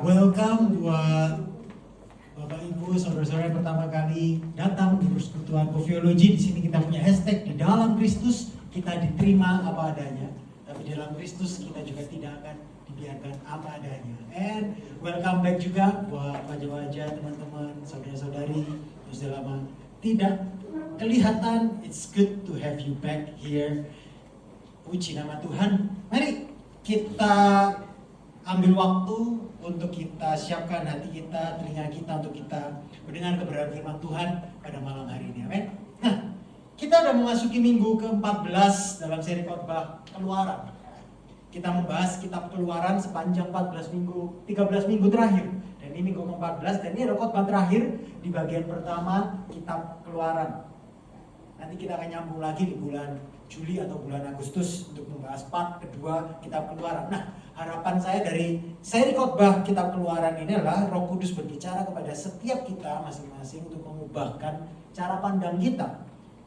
Welcome buat Bapak Ibu, saudara-saudara yang pertama kali datang di persekutuan Kofiologi. Di sini kita punya hashtag di dalam Kristus kita diterima apa adanya, tapi di dalam Kristus kita juga tidak akan dibiarkan apa adanya. And welcome back juga buat wajah-wajah teman-teman, saudara-saudari yang sudah lama tidak kelihatan. It's good to have you back here. Puji nama Tuhan. Mari kita ambil waktu untuk kita siapkan hati kita, telinga kita untuk kita mendengar kebenaran firman Tuhan pada malam hari ini. Amin. Nah, kita sudah memasuki minggu ke-14 dalam seri khotbah Keluaran. Kita membahas kitab Keluaran sepanjang 14 minggu, 13 minggu terakhir. Dan ini minggu ke-14 dan ini ada khotbah terakhir di bagian pertama kitab Keluaran. Nanti kita akan nyambung lagi di bulan Juli atau bulan Agustus untuk membahas part kedua kitab Keluaran. Nah, harapan saya dari seri khotbah kitab Keluaran ini adalah Roh Kudus berbicara kepada setiap kita masing-masing untuk mengubahkan cara pandang kita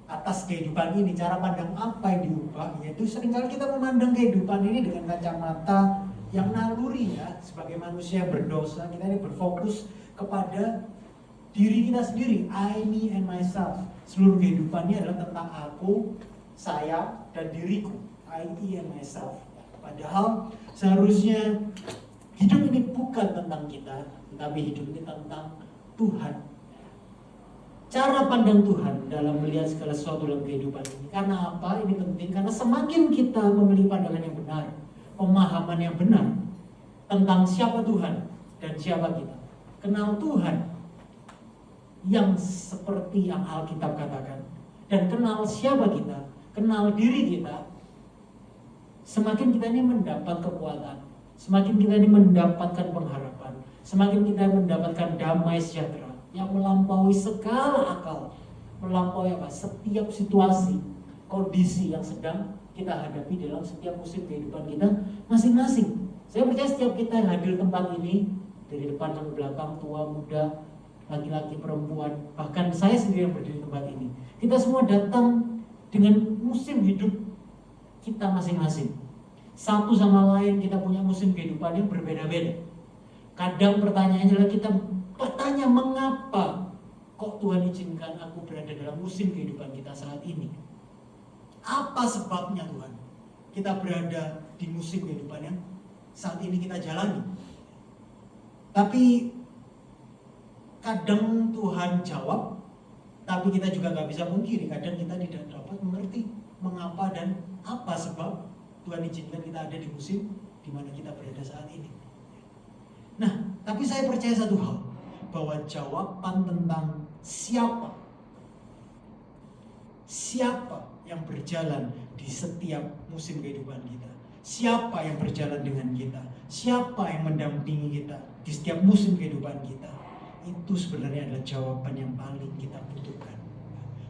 atas kehidupan ini. Cara pandang apa yang diubah? Yaitu seringkali kita memandang kehidupan ini dengan kacamata yang naluri ya. Sebagai manusia berdosa, kita ini berfokus kepada diri kita sendiri, I, me, and myself. Seluruh kehidupannya adalah tentang aku, saya, dan diriku, I, me, and myself. Padahal seharusnya hidup ini bukan tentang kita, tetapi hidup ini tentang Tuhan. Cara pandang Tuhan dalam melihat segala sesuatu dalam kehidupan ini. Karena apa? Ini penting, karena semakin kita memiliki pandangan yang benar, pemahaman yang benar tentang siapa Tuhan dan siapa kita. Kenal Tuhan yang seperti yang Alkitab katakan, dan kenal siapa kita, kenal diri kita, semakin kita ini mendapat kekuatan, semakin kita ini mendapatkan pengharapan, semakin kita mendapatkan damai sejahtera yang melampaui segala akal, melampaui setiap situasi, kondisi yang sedang kita hadapi dalam setiap musim kehidupan kita masing-masing. Saya percaya setiap kita yang hadir tempat ini, dari depan sampai belakang, tua, muda, laki-laki, perempuan, bahkan saya sendiri yang berdiri di tempat ini, kita semua datang dengan musim hidup kita masing-masing. Satu sama lain kita punya musim kehidupan yang berbeda-beda. Kadang pertanyaannya adalah kita bertanya, mengapa kok Tuhan izinkan aku berada dalam musim kehidupan kita saat ini? Apa sebabnya Tuhan kita berada di musim kehidupan yang saat ini kita jalani? Tapi kadang Tuhan jawab, tapi kita juga gak bisa mungkiri. Kadang kita tidak dapat mengerti mengapa dan apa sebab Tuhan izinkan kita ada di musim di mana kita berada saat ini. Nah, tapi saya percaya satu hal, bahwa jawaban tentang siapa yang berjalan di setiap musim kehidupan kita, siapa yang berjalan dengan kita, siapa yang mendampingi kita di setiap musim kehidupan kita, itu sebenarnya adalah jawaban yang paling kita butuhkan.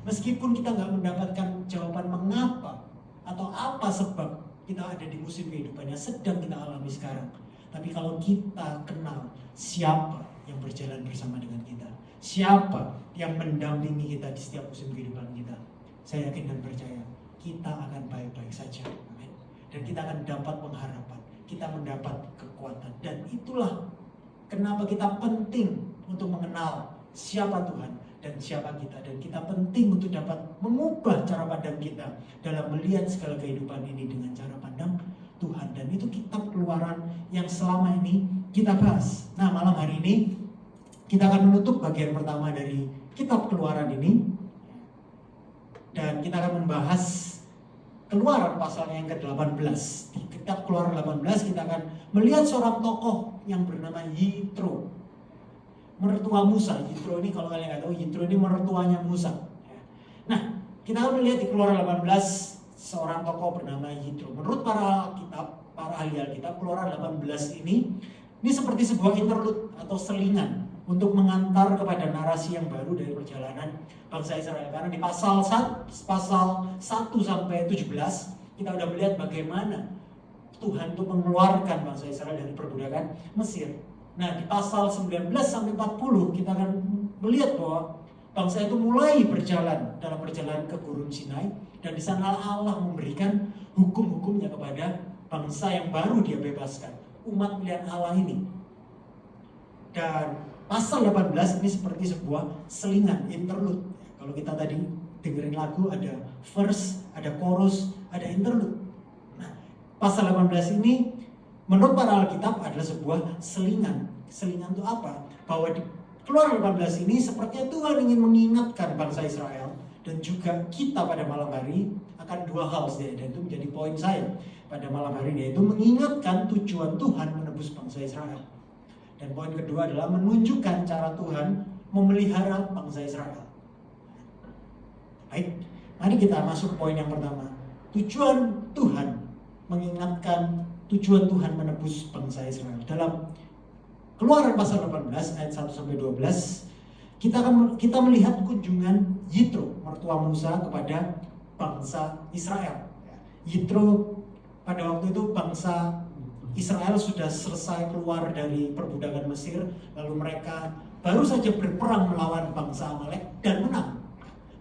Meskipun kita nggak mendapatkan jawaban mengapa atau apa sebab kita ada di musim kehidupan yang sedang kita alami sekarang, tapi kalau kita kenal siapa yang berjalan bersama dengan kita, siapa yang mendampingi kita di setiap musim kehidupan kita, saya yakin dan percaya kita akan baik-baik saja. Amin. Dan kita akan dapat pengharapan, kita mendapat kekuatan, dan itulah kenapa kita penting untuk mengenal siapa Tuhan dan siapa kita. Dan kita penting untuk dapat mengubah cara pandang kita dalam melihat segala kehidupan ini dengan cara pandang Tuhan. Dan itu kitab Keluaran yang selama ini kita bahas. Nah, malam hari ini kita akan menutup bagian pertama dari kitab Keluaran ini. Dan kita akan membahas Keluaran pasal yang ke-18. Di kitab Keluaran 18 kita akan melihat seorang tokoh yang bernama Yitro, mertua Musa. Yitro ini kalau kalian nggak tahu, Yitro ini mertuanya Musa. Nah, kita akan melihat di Keluaran 18 seorang tokoh bernama Yitro. Menurut para ahli Alkitab, Keluaran 18 ini seperti sebuah interlude atau selingan untuk mengantar kepada narasi yang baru dari perjalanan bangsa Israel. Karena di pasal 1 sampai 17 kita udah melihat bagaimana Tuhan itu mengeluarkan bangsa Israel dari perbudakan Mesir. Nah, di pasal 19 sampai 40 kita akan melihat bahwa bangsa itu mulai berjalan dalam perjalanan ke Gurun Sinai, dan di sana Allah memberikan hukum-hukumnya kepada bangsa yang baru dia bebaskan, umat pilihan Allah ini. Dan pasal 18 ini seperti sebuah selingan, interlude. Kalau kita tadi dengerin lagu, ada verse, ada chorus, ada interlude. Nah, pasal 18 ini menurut para Alkitab adalah sebuah selingan. Selingan itu apa? Bahwa di Keluaran 18 ini sepertinya Tuhan ingin mengingatkan bangsa Israel dan juga kita pada malam hari akan dua hal saja, dan itu menjadi poin saya pada malam hari ini, yaitu mengingatkan tujuan Tuhan menebus bangsa Israel. Dan poin kedua adalah menunjukkan cara Tuhan memelihara bangsa Israel. Baik, mari kita masuk ke poin yang pertama. Tujuan Tuhan mengingatkan tujuan Tuhan menebus bangsa Israel. Dalam Keluaran pasal 18 ayat 1-12, kita melihat kunjungan Yitro, mertua Musa, kepada bangsa Israel. Yitro pada waktu itu bangsa Israel sudah selesai keluar dari perbudakan Mesir, lalu mereka baru saja berperang melawan bangsa Amalek dan menang.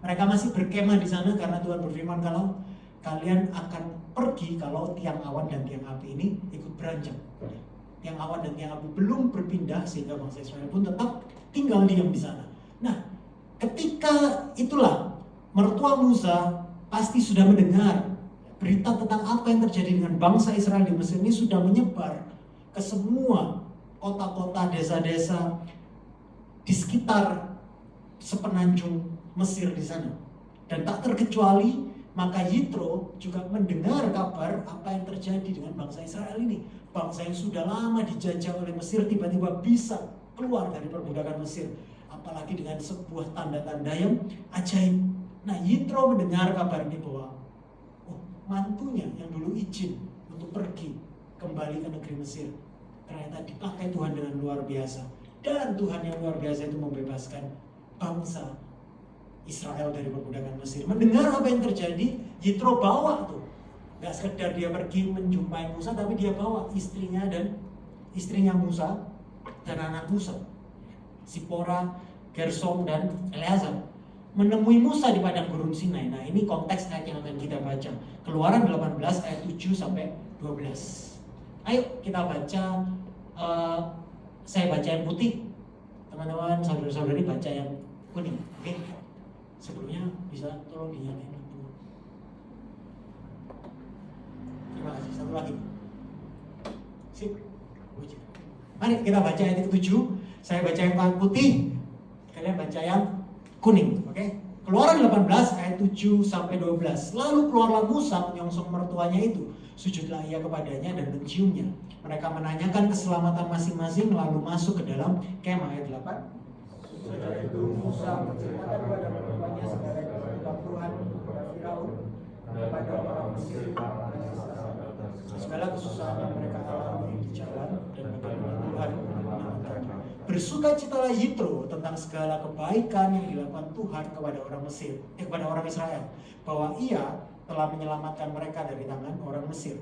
Mereka masih berkemah di sana karena Tuhan berfirman kalau kalian akan pergi kalau tiang awan dan tiang api ini ikut beranjak. Tiang awan dan tiang api belum berpindah sehingga bangsa Israel pun tetap tinggal diam di sana. Nah, ketika itulah mertua Musa pasti sudah mendengar berita tentang apa yang terjadi dengan bangsa Israel di Mesir ini sudah menyebar ke semua kota-kota, desa-desa di sekitar sepenanjung Mesir di sana. Dan tak terkecuali maka Yitro juga mendengar kabar apa yang terjadi dengan bangsa Israel ini. Bangsa yang sudah lama dijajah oleh Mesir tiba-tiba bisa keluar dari perbudakan Mesir. Apalagi dengan sebuah tanda-tanda yang ajaib. Nah, Yitro mendengar kabar ini bahwa mantunya yang dulu izin untuk pergi kembali ke negeri Mesir ternyata dipakai Tuhan dengan luar biasa. Dan Tuhan yang luar biasa itu membebaskan bangsa Israel dari perbudakan Mesir. Mendengar apa yang terjadi, Yitro bawa tuh. Gak sekedar dia pergi menjumpai Musa, tapi dia bawa istrinya Musa dan anak Musa, Sipora, Gersom, dan Eleazar, menemui Musa di padang gurun Sinai. Nah, ini konteks ayat yang akan kita baca. Keluaran 18 ayat 7-12. Ayo kita baca, saya baca yang putih, teman-teman, saudara-saudari baca yang kuning. Oke? Sebelumnya bisa tolong dinyalain. Terima kasih. Satu lagi. Sip. Mari kita baca ayat ke-7. Saya baca yang putih, kalian baca yang kuning. Oke? Keluaran 18 ayat 7-12. Lalu keluarlah Musa menyongsong mertuanya itu. Sujudlah ia kepadanya dan menciumnya. Mereka menanyakan keselamatan masing-masing lalu masuk ke dalam kemah. Ayat 8. Setelah itu Musa menceritakan kepada mertuanya segala yang Tuhan kepada Firaun, kepada orang Mesir, segala kesusahan yang mereka alami di jalan dan bagaimana Tuhan menyelamatkan. Bersukacitalah Yitro tentang segala kebaikan yang dilakukan Tuhan kepada orang Mesir, kepada orang Israel, bahwa Ia telah menyelamatkan mereka dari tangan orang Mesir.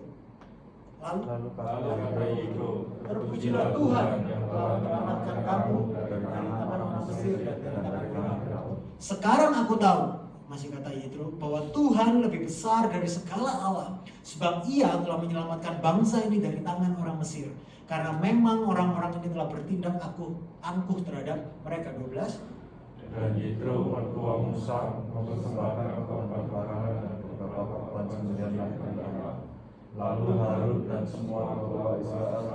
Lalu kata Yitro, terpujilah Tuhan yang telah menyelamatkan kamu dari tangan orang Mesir dan dari tangan Firaun. Sekarang aku tahu, masih kata Yitro, bahwa Tuhan lebih besar dari segala Allah, sebab Ia telah menyelamatkan bangsa ini dari tangan orang Mesir. Karena memang orang-orang ini telah bertindak angkuh terhadap mereka. 12. Dan Yitro mertua Musa mempersembahkan korban bakaran dan beberapa korban sembelihan kepada Allah. Lalu Harun dan semua ketua Israel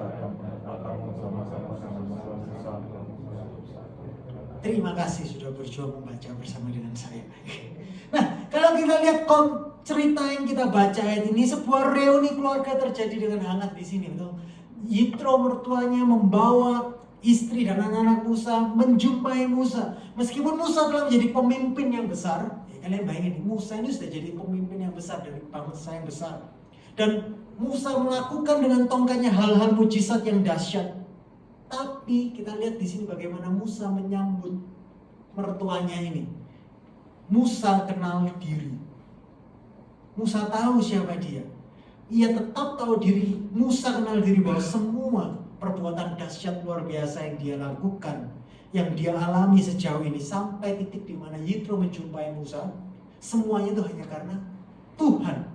datang bersama-sama dengan Musa. Terima kasih sudah berjuang membaca bersama dengan saya. Nah, kalau kita lihat cerita yang kita baca ayat ini, sebuah reuni keluarga terjadi dengan hangat di sini, betul? Yitro mertuanya membawa istri dan anak-anak Musa menjumpai Musa. Meskipun Musa telah menjadi pemimpin yang besar, ya kalian bayangin, Musa ini sudah jadi pemimpin yang besar dari bangsa yang besar. Dan Musa melakukan dengan tongkatnya hal-hal mujizat yang dahsyat. Tapi kita lihat di sini bagaimana Musa menyambut mertuanya ini. Musa kenal diri. Musa tahu siapa dia. Ia tetap tahu diri. Musa kenal diri bahwa semua perbuatan dahsyat luar biasa yang dia lakukan, yang dia alami sejauh ini, sampai titik di mana Yitro menjumpai Musa, semuanya itu hanya karena Tuhan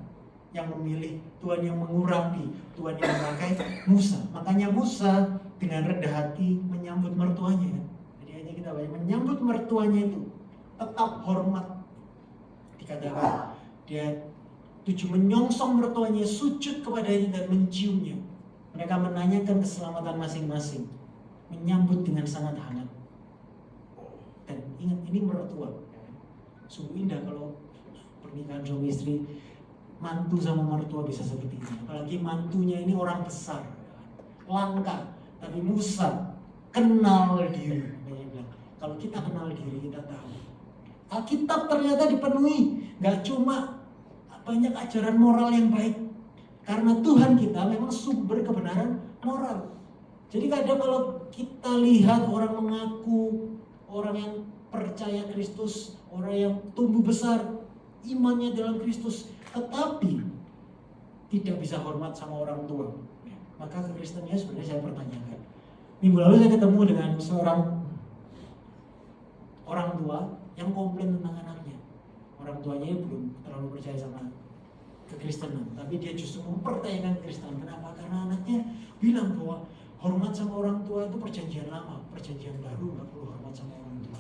yang memilih, Tuhan yang mengurapi, Tuhan yang memakai Musa. Makanya Musa dengan rendah hati menyambut mertuanya kan. Jadi hanya kita baca menyambut mertuanya itu tetap hormat. Dikatakan dia tujuh menyongsong mertuanya, sujud kepadanya dan menciumnya. Mereka menanyakan keselamatan masing-masing, menyambut dengan sangat hangat. Dan ingat, ini mertua. Sungguh indah kalau pernikahan suami istri, mantu sama mertua bisa seperti ini. Apalagi mantunya ini orang besar, langka. Tapi Musa kenal diri. Kalau kita kenal diri, kita tahu Alkitab ternyata dipenuhi, gak cuma banyak ajaran moral yang baik. Karena Tuhan kita memang sumber kebenaran moral. Jadi kadang kalau kita lihat orang mengaku, orang yang percaya Kristus, orang yang tumbuh besar imannya dalam Kristus, tetapi tidak bisa hormat sama orang tua, maka kekristenannya sebenarnya saya pertanyakan. Minggu lalu saya ketemu dengan seorang orang tua yang komplain tentang anaknya. Orang tuanya belum terlalu percaya sama kekristenan, tapi dia justru mempertanyakan kekristenan. Kenapa? Karena anaknya bilang bahwa hormat sama orang tua itu perjanjian lama, perjanjian baru nggak perlu hormat sama orang tua.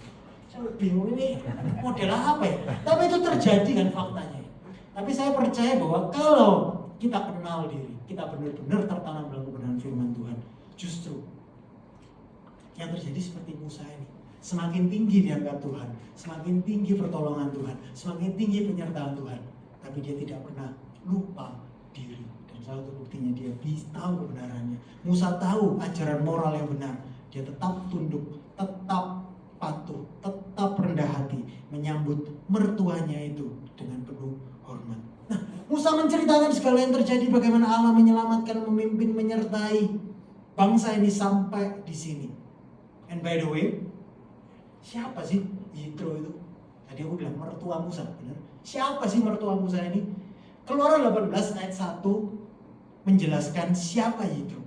Saya bingung ini model apa ya? Tapi itu terjadi kan faktanya. Tapi saya percaya bahwa kalau kita kenal diri, kita benar-benar tertanam dalam kebenaran firman Tuhan, justru yang terjadi seperti Musa ini. Semakin tinggi diangkat Tuhan, semakin tinggi pertolongan Tuhan, semakin tinggi penyertaan Tuhan. Tapi dia tidak pernah lupa diri. Dan salah satu buktinya dia tahu kebenarannya. Musa tahu ajaran moral yang benar. Dia tetap tunduk, tetap patuh, tetap rendah hati, menyambut mertuanya itu dengan penuh hormat. Nah, Musa menceritakan segala yang terjadi, bagaimana Allah menyelamatkan, memimpin, menyertai bangsa ini sampai di sini. And by the way, siapa sih Yitro itu? Tadi aku bilang mertua Musa, benar? Siapa sih mertua Musa ini? Keluaran 18 ayat 1 menjelaskan siapa Yitro.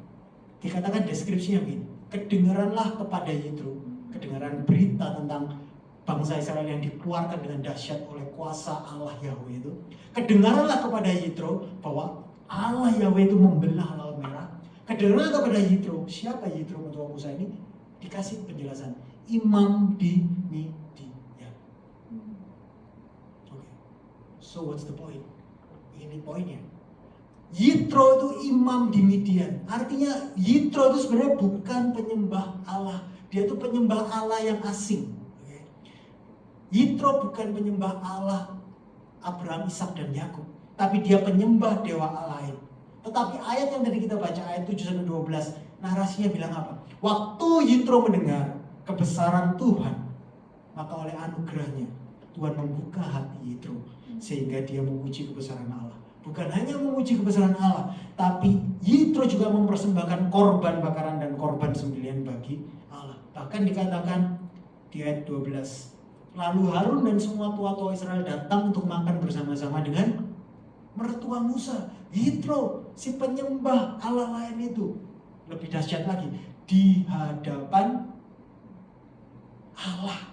Dikatakan deskripsinya begini, kedengaranlah kepada Yitro, kedengaran berita tentang bangsa Israel yang dikeluarkan dengan dahsyat oleh kuasa Allah Yahweh itu. Kedengaranlah kepada Yitro bahwa Allah Yahweh itu membelah Laut Merah. Kedengaranlah kepada Yitro, siapa Yitro mertua Musa ini? Dikasih penjelasan, imam di Midian. Okay. So what's the point? Ini poinnya. Yitro itu imam di Midian. Artinya Yitro itu sebenarnya bukan penyembah Allah. Dia itu penyembah Allah yang asing. Okay. Yitro bukan penyembah Allah Abraham, Ishak dan Yakub, tapi dia penyembah dewa Allah lain. Tetapi ayat yang tadi kita baca, ayat 7-12, narasinya bilang apa? Waktu Yitro mendengar kebesaran Tuhan, maka oleh anugerahnya Tuhan membuka hati Yitro sehingga dia memuji kebesaran Allah. Bukan hanya memuji kebesaran Allah, tapi Yitro juga mempersembahkan korban bakaran dan korban sembelihan bagi Allah. Bahkan dikatakan di ayat 12, lalu Harun dan semua tua-tua Israel datang untuk makan bersama-sama dengan mertua Musa. Yitro, si penyembah Allah lain itu, lebih dahsyat lagi, di hadapan Allah.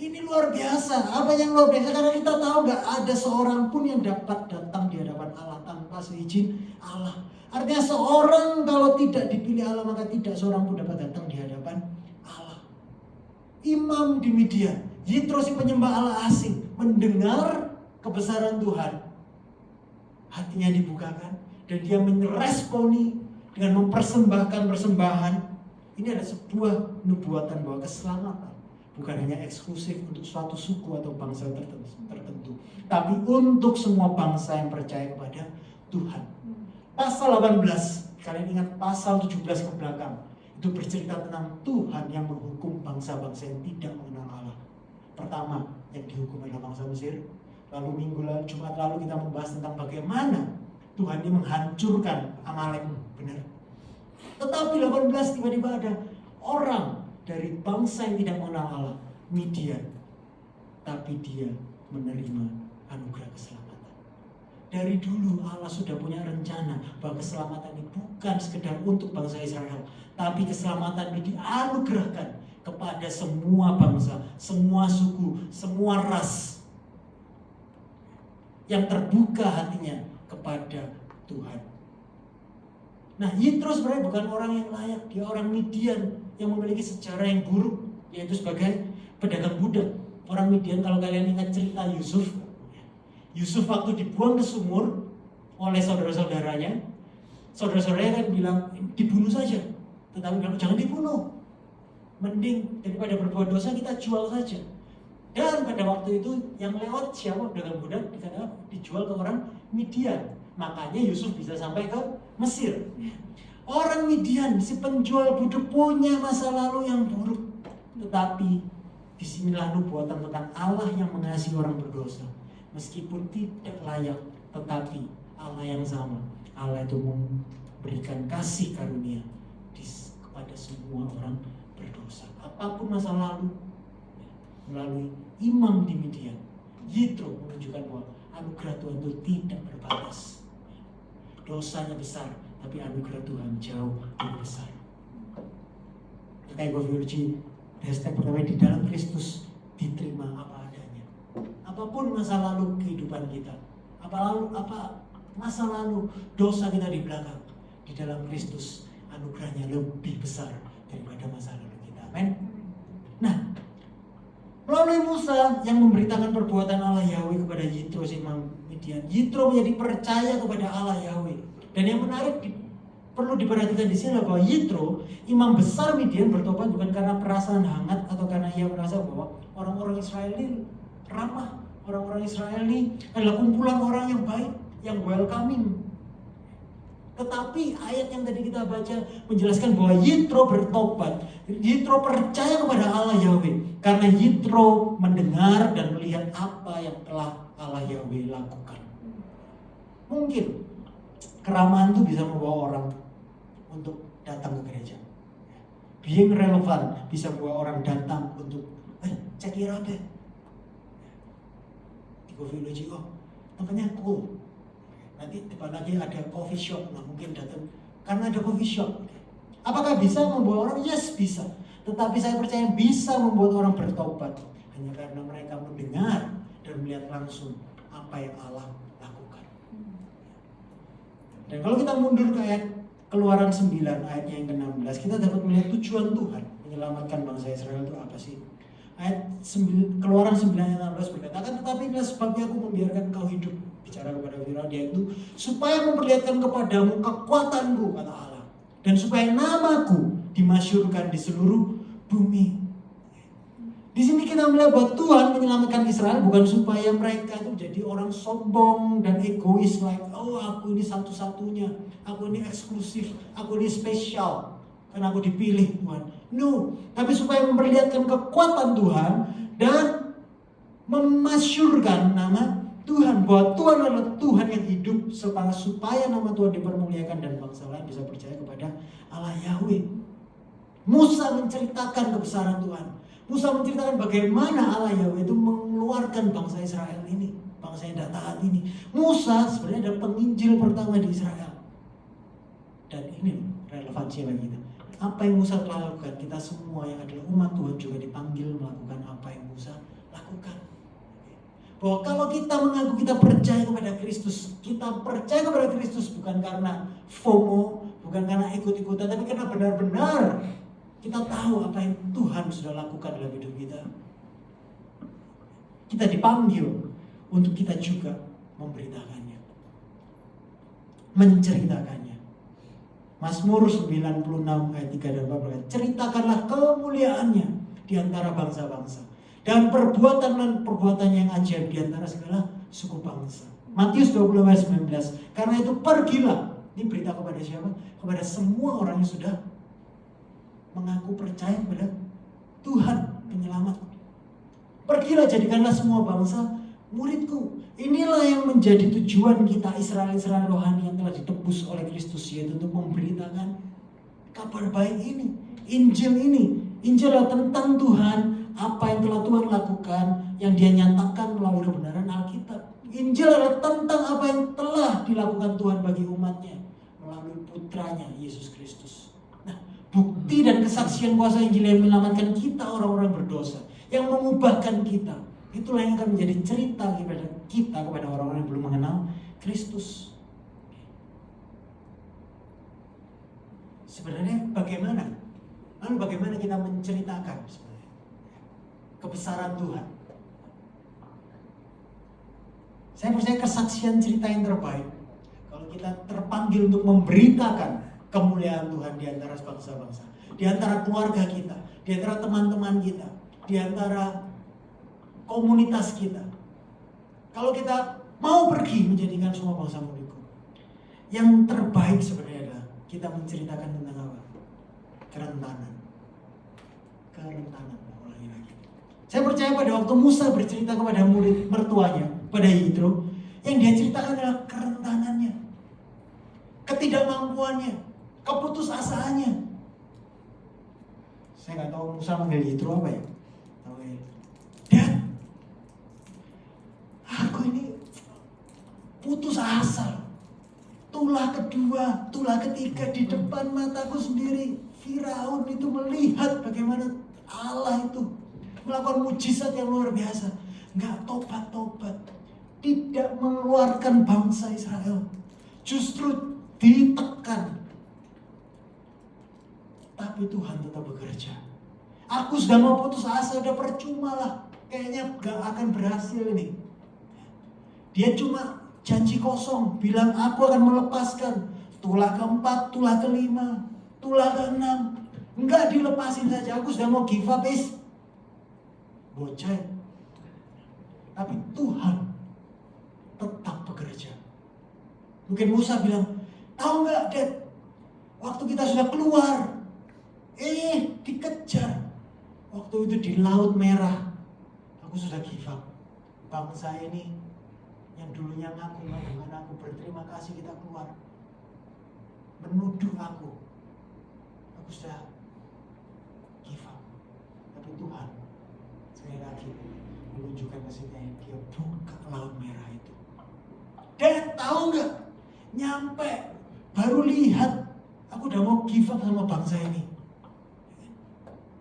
Ini luar biasa. Apa yang luar biasa? Karena kita tahu gak ada seorang pun yang dapat datang di hadapan Allah tanpa seizin Allah. Artinya seorang kalau tidak dipilih Allah, maka tidak seorang pun dapat datang di hadapan Allah. Imam di Midian, Yitro si penyembah Allah asing, mendengar kebesaran Tuhan, hatinya dibukakan dan dia meresponi dengan mempersembahkan persembahan. Ini adalah sebuah nubuatan bahwa keselamatan bukan hanya eksklusif untuk suatu suku atau bangsa tertentu, tapi untuk semua bangsa yang percaya kepada Tuhan. Pasal 18, kalian ingat pasal 17 ke belakang, itu bercerita tentang Tuhan yang menghukum bangsa-bangsa yang tidak mengenal Allah. Pertama, yang dihukum adalah bangsa Mesir. Lalu Jumat lalu kita membahas tentang bagaimana Tuhan ini menghancurkan Amalek. Benar. Tetapi 18 tiba-tiba ada orang dari bangsa yang tidak mengenal Allah, Midian. Tapi dia menerima anugerah keselamatan. Dari dulu Allah sudah punya rencana bahwa keselamatan ini bukan sekedar untuk bangsa Israel, tapi keselamatan ini dianugerahkan kepada semua bangsa, semua suku, semua ras yang terbuka hatinya kepada Tuhan. Nah, Yitro sebenarnya bukan orang yang layak, dia orang Midian yang memiliki sejarah yang buruk, yaitu sebagai pedagang budak. Orang Midian, kalau kalian ingat cerita Yusuf waktu dibuang ke sumur oleh saudara-saudaranya kan bilang dibunuh saja, tetapi bilang jangan dibunuh, mending daripada berbuat dosa kita jual saja. Dan pada waktu itu yang lewat siapa? Pedagang budak dikatakan dijual ke orang Midian. Makanya Yusuf bisa sampai ke Mesir. Orang Midian, si penjual budak, punya masa lalu yang buruk. Tetapi disinilah nubuatan tentang Allah yang mengasihi orang berdosa. Meskipun tidak layak, tetapi Allah yang sama. Allah itu memberikan kasih karunia kepada semua orang berdosa. Apapun masa lalu, melalui imam di Midian, Yitro menunjukkan bahwa anugerah Tuhan itu tidak berbatas. Dosanya besar, tapi anugerah Tuhan jauh lebih besar. Kayak Goviurji, hashtag pertama, di dalam Kristus diterima apa adanya. Apapun masa lalu kehidupan kita, apa masa lalu dosa kita di belakang, di dalam Kristus anugerahnya lebih besar daripada masa lalu kita. Amin. Nah, melalui Musa yang memberitakan perbuatan Allah Yahweh kepada Yitro si imam Midian, Yitro menjadi percaya kepada Allah Yahweh. Dan yang menarik perlu diperhatikan di sini bahwa Yitro, imam besar Midian, bertobat bukan karena perasaan hangat atau karena ia merasa bahwa orang-orang Israel ini ramah. Orang-orang Israel ini adalah kumpulan orang yang baik, yang welcoming. Tetapi ayat yang tadi kita baca menjelaskan bahwa Yitro bertobat. Yitro percaya kepada Allah Yahweh karena Yitro mendengar dan melihat apa yang telah Allah Yahweh lakukan. Mungkin keramahan itu bisa membawa orang untuk datang ke gereja. Being relevan bisa membawa orang datang untuk cek irabe. Di Goviurji, tempatnya cool. Nanti depan lagi ada coffee shop, nah mungkin datang karena ada coffee shop. Apakah bisa membawa orang? Yes, bisa. Tetapi saya percaya bisa membuat orang bertobat hanya karena mereka mendengar dan melihat langsung apa yang Allah lakukan. Dan kalau kita mundur ke ayat Keluaran 9 ayatnya yang ke-16, kita dapat melihat tujuan Tuhan menyelamatkan bangsa Israel itu apa sih? Ayat Keluaran 9 ayat 16 berkatakan, tetapi inilah sebabnya aku membiarkan kau hidup, bicara kepada Firaun, yaitu supaya memperlihatkan kepadamu kekuatanku, kata Allah, dan supaya namaku dimasyhurkan di seluruh bumi. Di sini kita melihat bahwa Tuhan menyelamatkan Israel bukan supaya mereka itu jadi orang sombong dan egois, like aku ini satu-satunya, aku ini eksklusif, aku ini spesial karena aku dipilih Tuhan. No, tapi supaya memperlihatkan kekuatan Tuhan dan memasyurkan nama Tuhan, bahwa Tuhan adalah Tuhan yang hidup, supaya nama Tuhan dipermuliakan dan bangsa lain bisa percaya kepada Allah Yahweh. Musa menceritakan kebesaran Tuhan. Musa menceritakan bagaimana Allah Yahweh itu mengeluarkan bangsa Israel ini, bangsa yang tidak taat ini. Musa sebenarnya adalah penginjil pertama di Israel. Dan ini relevansi bagi kita. Apa yang Musa telah lakukan, kita semua yang adalah umat Tuhan juga dipanggil melakukan apa yang Musa lakukan. Bahwa kalau kita mengaku kita percaya kepada Kristus, kita percaya kepada Kristus bukan karena FOMO, bukan karena ikut-ikutan, tapi karena benar-benar kita tahu apa yang Tuhan sudah lakukan dalam hidup kita. Kita dipanggil untuk kita juga memberitakannya, menceritakannya. Mazmur 96 ayat 3 dan 4 berkata, ceritakanlah kemuliaannya di antara bangsa-bangsa dan perbuatan yang ajaib di antara segala suku bangsa. Matius 20 ayat 19, karena itu pergilah. Ini berita kepada siapa? Kepada semua orang yang sudah mengaku percaya kepada Tuhan penyelamat. Pergilah, jadikanlah semua bangsa muridku. Inilah yang menjadi tujuan kita, Israel rohani yang telah ditebus oleh Kristus, yaitu untuk memberitakan kabar baik ini, Injil ini. Injil adalah tentang Tuhan, apa yang telah Tuhan lakukan, yang Dia nyatakan melalui kebenaran Alkitab. Injil adalah tentang apa yang telah dilakukan Tuhan bagi umatnya melalui putranya Yesus Kristus. Nah, bukti dan kesaksian kuasa Injil yang menyelamatkan kita orang-orang berdosa, yang mengubahkan kita, itulah yang akan menjadi cerita kepada orang-orang yang belum mengenal Kristus. Sebenarnya bagaimana? Lalu bagaimana kita menceritakan sebenarnya kebesaran Tuhan? Saya percaya kesaksian cerita yang terbaik kalau kita terpanggil untuk memberitakan kemuliaan Tuhan di antara bangsa-bangsa, di antara keluarga kita, di antara teman-teman kita, di antara komunitas kita. Kalau kita mau pergi menjadikan semua bangsa muridku, yang terbaik sebenarnya adalah kita menceritakan tentang apa? Kerentanan. Ulangi lagi. Saya percaya pada waktu Musa bercerita kepada murid mertuanya, pada Yitro, yang dia ceritakan adalah kerentanannya, ketidakmampuannya, keputusasaannya. Saya nggak tahu Musa manggil Yitro apa ya. Dan aku ini putus asa. Tulah kedua, tulah ketiga di depan mataku sendiri. Firaun itu melihat bagaimana Allah itu melakukan mujizat yang luar biasa. Nggak tobat-tobat, tidak mengeluarkan bangsa Israel, justru ditekan. Tapi Tuhan tetap bekerja. Aku sudah mau putus asa, udah percuma lah, kayaknya gak akan berhasil ini. Dia cuma janji kosong, bilang aku akan melepaskan tulah keempat, tulah kelima, tulah keenam. Enggak dilepasin saja, aku sudah mau give up is. Bocah. Tapi Tuhan tetap bekerja. Mungkin Musa bilang, tahu nggak Dad, waktu kita sudah keluar, dikejar. Waktu itu di Laut Merah, aku sudah give up. Bangsa ini yang dulunya ngaku-ngaku dengan aku berterima kasih kita keluar, menuduh aku sudah give up. Tapi Tuhan sekali lagi menunjukkan kasihnya, dia buka Laut Merah itu. Dan tahu nggak, nyampe baru lihat aku udah mau give up sama bangsa ini.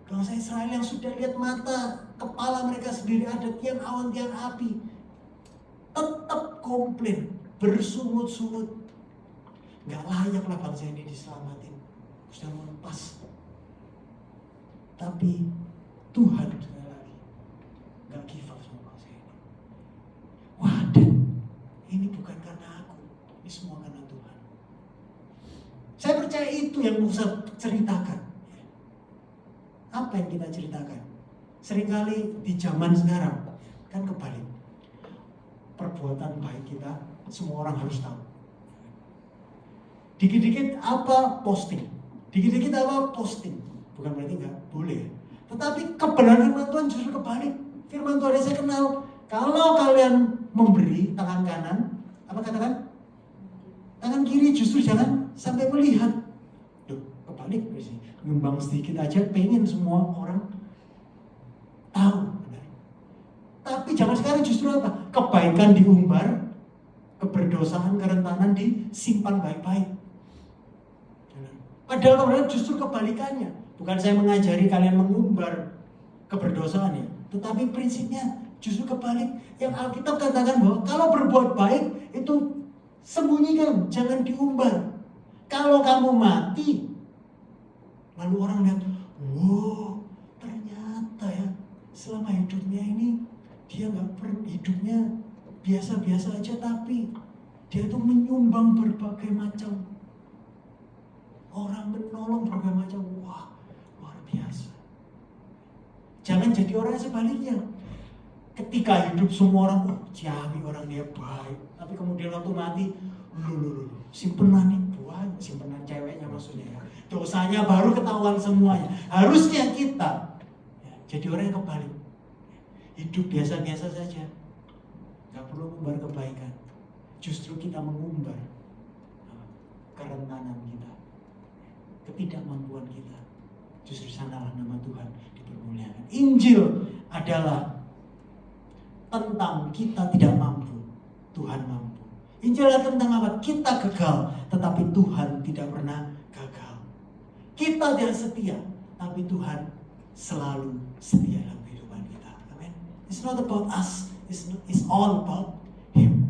Bangsa Israel yang sudah lihat mata kepala mereka sendiri ada tiang awan, tiang api, tetap komplain, bersungut-sungut. Nggak layaklah bangsa ini diselamatin, sudah mau lepas. Tapi Tuhan sekali lagi nggak give up sama bangsa ini. Wah, dan ini bukan karena aku, ini semua karena Tuhan. Saya percaya itu yang Musa ceritakan. Apa yang kita ceritakan? Seringkali di zaman sekarang kan kebalik. Perbuatan baik kita semua orang harus tahu. Dikit-dikit apa posting, dikit-dikit apa posting. Bukan berarti nggak boleh. Tetapi kebenaran firman Tuhan justru kebalik. Firman Tuhan yang saya kenal, kalau kalian memberi tangan kanan, apa katakan? Tangan kiri justru jangan sampai melihat. Duh, kebalik sih. Nyumbang sedikit aja pengen semua orang tahu. Benar. Tapi zaman sekarang justru apa? Kebaikan diumbar, keberdosaan, kerentanan disimpan baik-baik. Padahal kebenaran justru kebalikannya. Bukan saya mengajari kalian mengumbar keberdosaan ya, tetapi prinsipnya justru kebalik. Yang Alkitab katakan bahwa kalau berbuat baik itu sembunyikan, jangan diumbar. Kalau kamu mati, lalu orang lihat, wow, ternyata ya selama hidupnya ini dia hidupnya biasa-biasa aja, tapi dia tuh menyumbang berbagai macam, orang menolong berbagai macam. Wah, luar biasa. Jangan jadi orang yang sebaliknya. Ketika hidup semua orang, ciami orang dia baik, tapi kemudian waktu mati, simpenan nih buah, simpenan ceweknya maksudnya ya. Dosanya baru ketahuan semuanya. Harusnya kita jadi orang yang kebalik. Hidup biasa-biasa saja, gak perlu mengumbar kebaikan. Justru kita mengumbar kerentanan kita, ketidakmampuan kita. Justru sanalah nama Tuhan dipermuliakan. Injil adalah tentang kita tidak mampu, Tuhan mampu. Injil adalah tentang apa? Kita gagal, tetapi Tuhan tidak pernah gagal. Kita tidak setia, tapi Tuhan selalu setia dalam kehidupan kita. Amin. It's not about us, it's all about Him.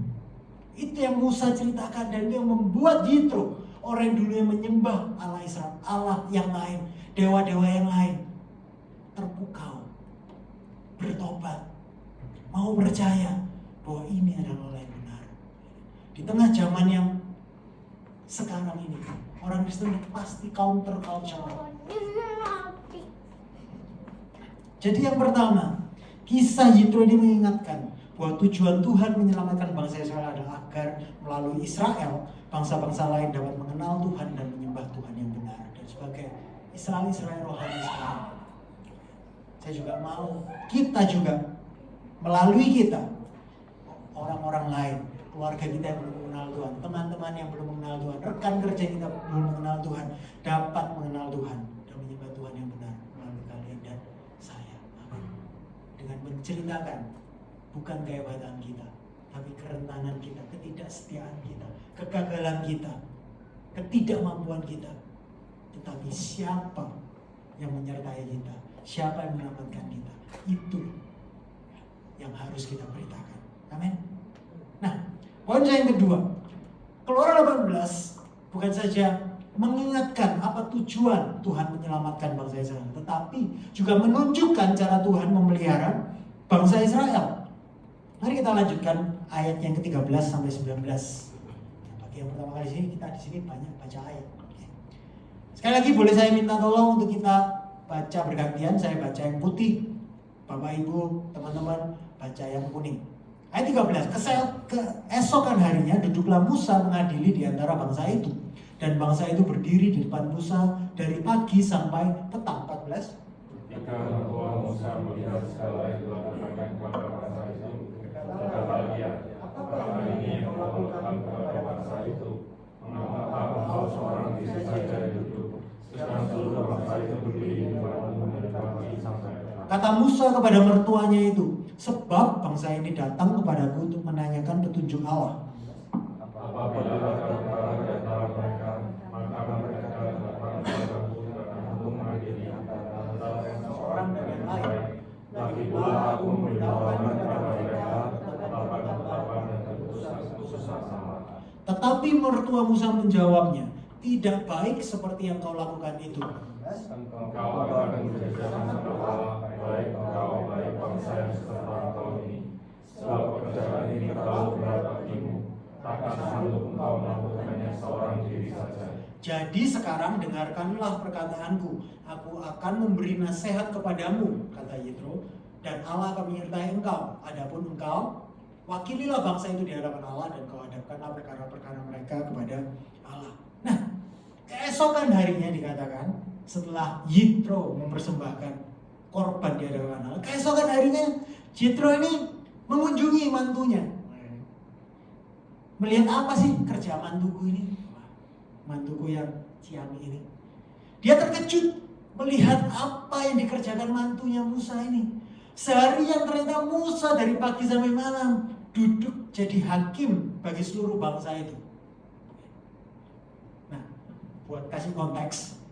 Itu yang Musa ceritakan dan yang membuat Yitro, Orang yang dulunya menyembah Allah Israel, Allah yang lain, dewa-dewa yang lain, terpukau, bertobat, mau percaya bahwa ini adalah Allah yang benar. Di tengah zaman yang sekarang ini, orang Kristen pasti counter cultural. Jadi yang pertama, kisah Yitro ini mengingatkan bahwa tujuan Tuhan menyelamatkan bangsa Israel adalah agar melalui Israel, bangsa-bangsa lain dapat mengenal Tuhan dan menyembah Tuhan yang benar. Dan sebagai Israel rohani sekarang, saya juga mau kita juga melalui kita, orang-orang lain, keluarga kita yang belum mengenal Tuhan, teman-teman yang belum mengenal Tuhan, rekan kerja kita belum mengenal Tuhan, dapat mengenal Tuhan dan menyembah Tuhan yang benar melalui kalian dan saya. Amin. Dengan menceritakan bukan kehebatan kita, tapi kerentanan kita, ketidaksetiaan kita, kegagalan kita, ketidakmampuan kita. Tetapi siapa yang menyertai kita, siapa yang menyelamatkan kita, itu yang harus kita beritakan. Amin. Nah, poin saya yang kedua, Keluaran 18 bukan saja mengingatkan apa tujuan Tuhan menyelamatkan bangsa Israel, tetapi juga menunjukkan cara Tuhan memelihara bangsa Israel. Mari kita lanjutkan ayat yang ke-13 sampai 19. Bagi yang pertama kali sini, kita di sini banyak baca ayat. Sekali lagi boleh saya minta tolong untuk kita baca bergantian, saya baca yang putih, Bapak Ibu, teman-teman baca yang kuning. Ayat 13, keesokan harinya duduklah Musa mengadili di antara bangsa itu. Dan bangsa itu berdiri di depan Musa dari pagi sampai petang. 14. Ketika Tuhan Musa melihat segala itu dilakukan kepada bangsa itu, berkata dia, apakah ini yang kau lakukan kepada bangsa itu? Mengapa engkau seorang diri saja duduk, sedang seluruh bangsa itu berdiri di depanmu dari pagi sampai petang? Kata Musa kepada mertuanya itu, sebab bangsa ini datang kepadaku untuk menanyakan petunjuk Allah. Apabila ada perkara di antara mereka, maka mereka datang kepadaku dan aku mengadili antara seorang dan yang lain. Lagi pula aku memberitahukan kepada mereka ketetapan-ketetapan dan keputusan-keputusan Allah. Tetapi mertua Musa menjawabnya, tidak baik seperti yang kau lakukan itu. Engkau akan bekerja sama Allah, baik engkau, baik bangsa yang serta engkau ini. Sebab pekerjaan ini terlalu berat bagimu. Takkan sanggup engkau melakukannya seorang diri saja. Jadi sekarang dengarkanlah perkataanku. Aku akan memberi nasihat kepadamu, kata Yitro, dan Allah akan menyertai engkau. Adapun engkau, wakililah bangsa itu di hadapan Allah dan kau hadapkanlah perkara-perkara mereka kepada Allah. Nah, keesokan harinya dikatakan setelah Yitro mempersembahkan korban di hadapan Allah, keesokan harinya Yitro ini mengunjungi mantunya. Melihat apa sih kerja mantuku ini? Mantuku yang Ciami ini. Dia terkejut melihat apa yang dikerjakan mantunya Musa ini. Seharian ternyata Musa dari pagi sampai malam duduk jadi hakim bagi seluruh bangsa itu. Nah, buat kasih konteks,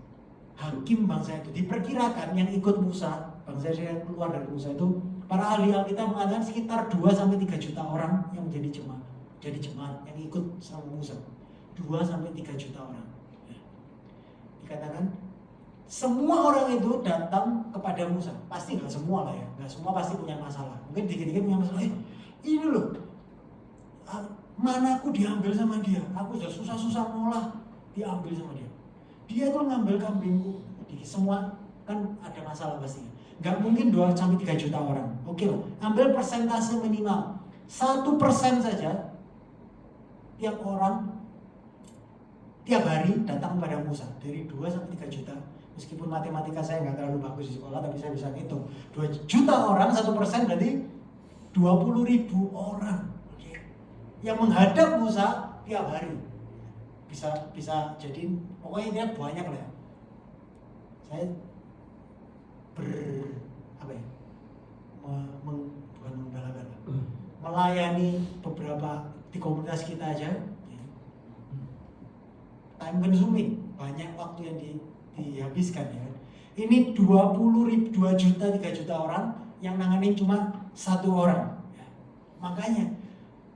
hakim bangsa itu diperkirakan yang ikut Musa, bangsa yang keluar dari Musa itu, para ahli Alkitab mengatakan sekitar 2-3 juta orang yang menjadi jemaat. Jadi jemaat yang ikut sama Musa 2-3 juta orang. Dikatakan semua orang itu datang kepada Musa. Pasti nggak semua lah ya, nggak semua pasti punya masalah. Mungkin dikit-dikit punya masalah. Ini loh, mana aku diambil sama dia. Aku sudah susah-susah ngolah, diambil sama dia. Dia itu ngambil kambingku. Semua kan ada masalah pastinya. Nggak mungkin 2-3 juta orang. Oke lah, ambil persentase minimal 1% saja. Tiap orang tiap hari datang kepada Musa dari 2-3 juta. Meskipun matematika saya nggak terlalu bagus di sekolah, tapi saya bisa ngitung 2 juta orang, 1% berarti 20.000 orang. Oke. Yang menghadap Musa tiap hari. Bisa jadi pokoknya dia banyak lah ya. Saya bukan membalakan, melayani beberapa di komunitas kita aja, time consuming, banyak waktu yang dihabiskan ya. Ini 2 juta 3 juta orang yang nanganin cuma 1 orang ya. Makanya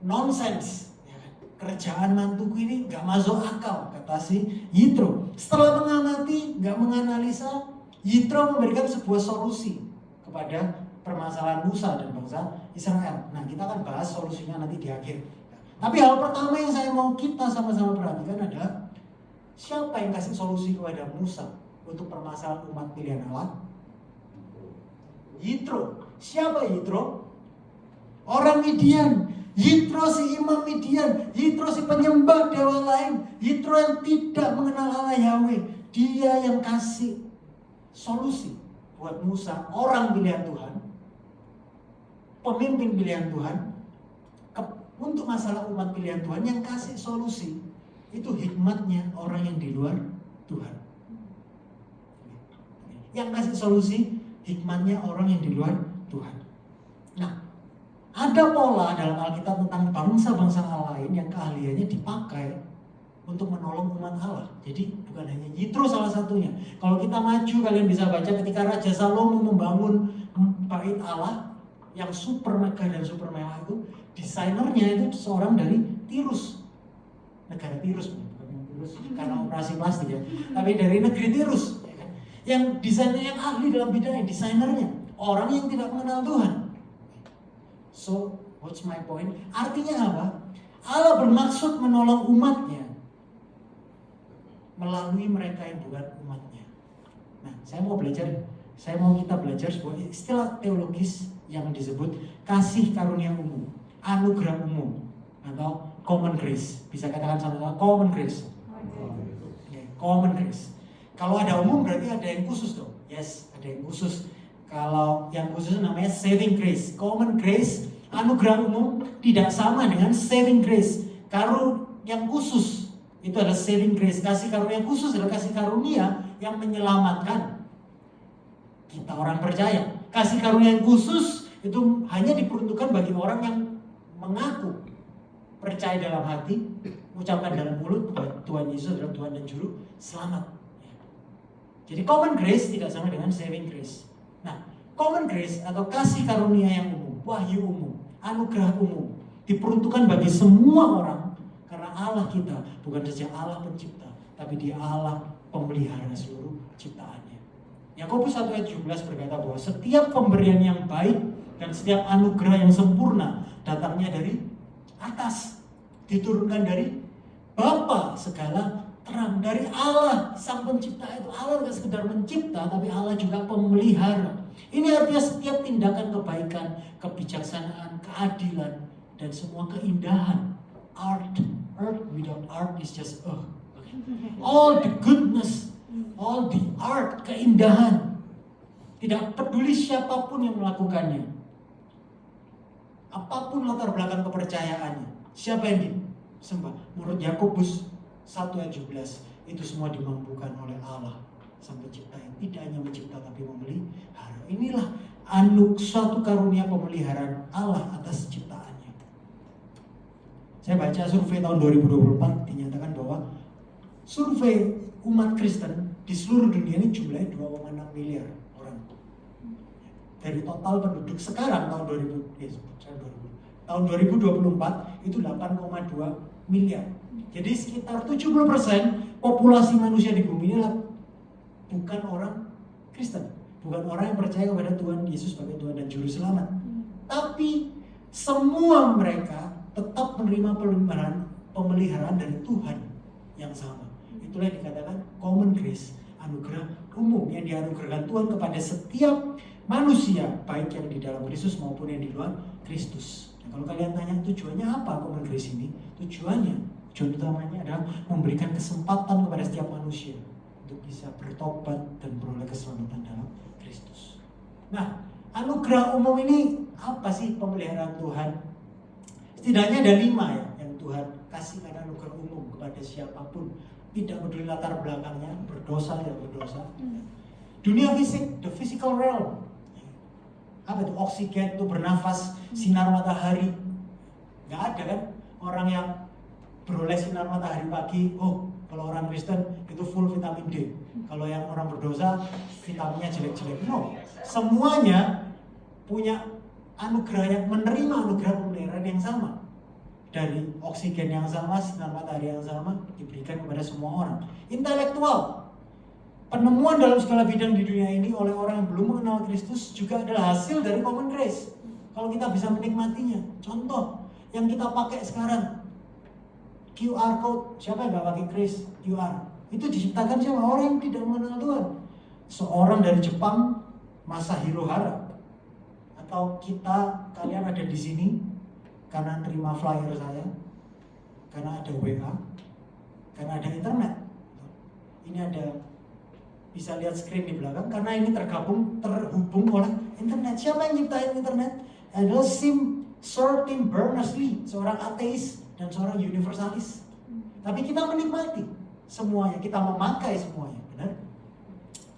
nonsense ya. kerjaan mantuku ini nggak masuk akal, kata si Yitro. Setelah mengamati, nggak menganalisa, Yitro memberikan sebuah solusi kepada permasalahan Musa dan bangsa Israel. Nah, kita akan bahas solusinya nanti di akhir. Tapi hal pertama yang saya mau kita sama-sama perhatikan adalah siapa yang kasih solusi kepada Musa untuk permasalahan umat pilihan Allah? Yitro. Siapa Yitro? Orang Midian. Yitro si imam Midian, Yitro si penyembah dewa lain, Yitro yang tidak mengenal Allah Yahweh. Dia yang kasih solusi buat Musa, orang pilihan Tuhan, pemimpin pilihan Tuhan, untuk masalah umat pilihan Tuhan. Yang kasih solusi itu hikmatnya orang yang di luar Tuhan. Yang kasih solusi hikmatnya orang yang di luar Tuhan. Nah, ada pola dalam Alkitab tentang bangsa-bangsa lain yang keahliannya dipakai untuk menolong umat Allah. Jadi bukan hanya Yitro salah satunya. Kalau kita maju, kalian bisa baca ketika Raja Salomo membangun bait Allah yang super megah dan super mewah itu, desainernya itu seorang dari Tirus, negara Tirus, karena operasi plastik ya, tapi dari negeri Tirus. Yang desainnya yang ahli dalam bidangnya, desainernya orang yang tidak mengenal Tuhan. So, what's my point? Artinya apa? Allah bermaksud menolong umatnya melalui mereka yang bukan umatnya. Nah, saya mau kita belajar sebuah istilah teologis yang disebut kasih karunia umum, anugerah umum, atau common grace. Bisa katakan sama-sama common grace. Okay, common grace. Kalau ada umum berarti ada yang khusus dong. Yes, ada yang khusus. Kalau yang khusus namanya saving grace. Common grace, anugerah umum tidak sama dengan saving grace. Yang khusus itu adalah saving grace. Kasih karunia yang khusus adalah kasih karunia yang menyelamatkan kita orang percaya. Kasih karunia yang khusus itu hanya diperuntukkan bagi orang yang mengaku percaya dalam hati, ucapkan dalam mulut bahwa Tuhan Yesus adalah Tuhan dan Juru Selamat. Jadi common grace tidak sama dengan saving grace. Nah, common grace atau kasih karunia yang umum, wahyu umum, anugerah umum, diperuntukkan bagi semua orang karena Allah kita bukan saja Allah pencipta, tapi Dia Allah pemelihara seluruh ciptaannya. Yakobus 1 ayat 17 berkata bahwa setiap pemberian yang baik dan setiap anugerah yang sempurna datangnya dari atas, diturunkan dari Bapa segala terang, dari Allah sang pencipta. Itu Allah tidak sekedar mencipta, tapi Allah juga pemelihara. Ini artinya setiap tindakan kebaikan, kebijaksanaan, keadilan, dan semua keindahan. Art without art is just all the goodness, all the art, keindahan. Tidak peduli siapapun yang melakukannya, apapun latar belakang kepercayaannya, siapa yang disembah. Menurut Yakobus 1 ayat 17, itu semua dimampukan oleh Allah sang pencipta yang tidak hanya mencipta tapi memelihara. Inilah suatu karunia pemeliharaan Allah atas ciptaannya. Saya baca survei tahun 2024 dinyatakan bahwa survei umat Kristen di seluruh dunia ini jumlahnya 2,6 miliar orang. Dari total penduduk sekarang tahun 2024 itu 8,2 miliar. Jadi sekitar 70% populasi manusia di bumi ini bukan orang Kristen, bukan orang yang percaya kepada Tuhan Yesus sebagai Tuhan dan Juru Selamat. Tapi semua mereka tetap menerima pemeliharaan dari Tuhan yang sama. Itulah yang dikatakan common grace, anugerah umum yang dianugerahkan Tuhan kepada setiap manusia, baik yang di dalam Kristus maupun yang di luar Kristus. Nah, kalau kalian tanya tujuannya apa common grace ini? Tujuan utamanya adalah memberikan kesempatan kepada setiap manusia untuk bisa bertobat dan beroleh keselamatan dalam Kristus. Nah, anugerah umum ini apa sih pemeliharaan Tuhan? Setidaknya ada 5 ya yang Tuhan kasihkan anugerah umum kepada siapapun, tidak peduli latar belakangnya, berdosa ya berdosa. Dunia fisik, the physical realm. Apa itu? Oksigen, itu bernafas, sinar matahari. Gak ada kan orang yang beroleh sinar matahari pagi, kalau orang Kristen itu full vitamin D. Kalau yang orang berdosa, vitaminnya jelek-jelek. No, semuanya punya anugerah yang menerima anugerah pemeliharaan yang sama. dari oksigen yang sama, sinar matahari yang sama diberikan kepada semua orang. Intelektual, penemuan dalam segala bidang di dunia ini oleh orang yang belum mengenal Kristus juga adalah hasil dari common grace. Kalau kita bisa menikmatinya, contoh yang kita pakai sekarang, QR code, siapa yang nggak pakai kris QR? Itu diciptakan siapa? Orang yang tidak mengenal Tuhan. Seorang dari Jepang, Masahiro Hara, atau kalian ada di sini karena terima flyer saya, karena ada WA, karena ada internet. Ini ada, bisa lihat screen di belakang, karena ini terhubung oleh internet. Siapa yang nyiptain internet? Adalah Sir Tim Berners-Lee, seorang ateis dan seorang universalis. Tapi kita menikmati semuanya, kita memakai semuanya, benar?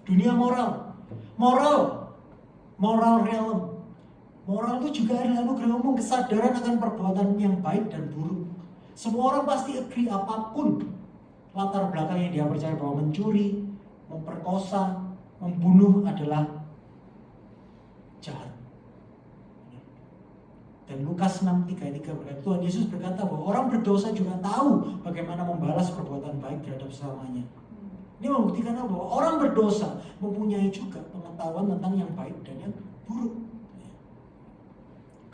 Dunia moral realm. Moral itu juga adalah anugerah umum, kesadaran akan perbuatan yang baik dan buruk. Semua orang pasti agree apapun latar belakang yang dia percaya bahwa mencuri, memperkosa, membunuh adalah jahat. Dan Lukas 6:33 berkata, Tuhan Yesus berkata bahwa orang berdosa juga tahu bagaimana membalas perbuatan baik terhadap sesamanya. Ini membuktikan bahwa orang berdosa mempunyai juga pengetahuan tentang yang baik dan yang buruk.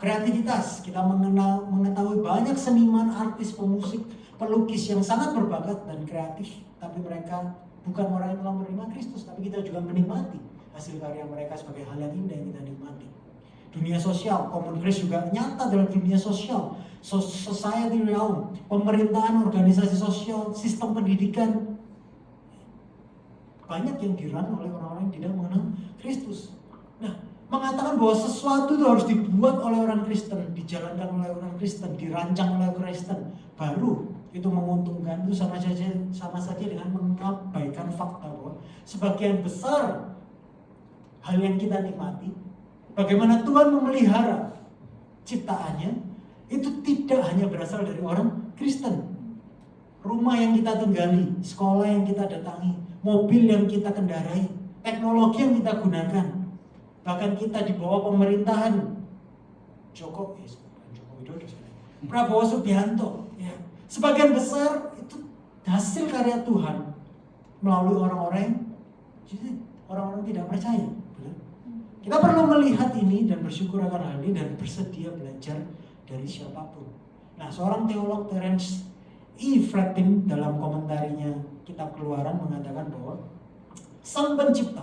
Kreativitas, kita mengetahui banyak seniman, artis, pemusik, pelukis yang sangat berbakat dan kreatif, tapi mereka bukan orang yang telah menerima Kristus, tapi kita juga menikmati hasil karya mereka sebagai hal yang indah yang kita nikmati. Dunia sosial, common grace juga nyata dalam dunia sosial, society realm, pemerintahan, organisasi sosial, sistem pendidikan, banyak yang dirun oleh orang-orang yang tidak mengenal Kristus. Nah, mengatakan bahwa sesuatu itu harus dibuat oleh orang Kristen, dijalankan oleh orang Kristen, dirancang oleh Kristen, baru itu menguntungkan, itu sama saja dengan mengabaikan fakta bahwa sebagian besar hal yang kita nikmati, bagaimana Tuhan memelihara ciptaannya, itu tidak hanya berasal dari orang Kristen. Rumah yang kita tinggali, sekolah yang kita datangi, mobil yang kita kendarai, teknologi yang kita gunakan, bahkan kita di bawah pemerintahan Joko Widodo, Prabowo Subianto, ya, sebagian besar itu hasil karya Tuhan melalui orang-orang tidak percaya. Kita perlu melihat ini dan bersyukur akan hal ini dan bersedia belajar dari siapapun. Nah, seorang teolog Terence E. Frattin dalam komentarinya Kitab Keluaran mengatakan bahwa Sang Pencipta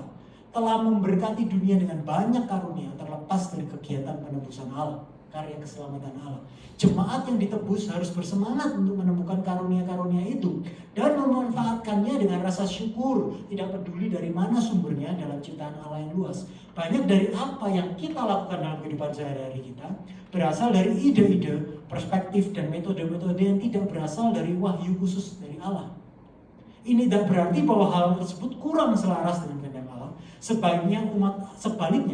telah memberkati dunia dengan banyak karunia terlepas dari kegiatan penebusan Allah, karya keselamatan Allah. Jemaat yang ditebus harus bersemangat untuk menemukan karunia-karunia itu dan memanfaatkannya dengan rasa syukur, tidak peduli dari mana sumbernya dalam ciptaan Allah yang luas. Banyak dari apa yang kita lakukan dalam kehidupan sehari-hari kita berasal dari ide-ide, perspektif, dan metode-metode yang tidak berasal dari wahyu khusus dari Allah. Ini tidak berarti bahwa hal tersebut kurang selaras dengan kehendak Allah. Sebaliknya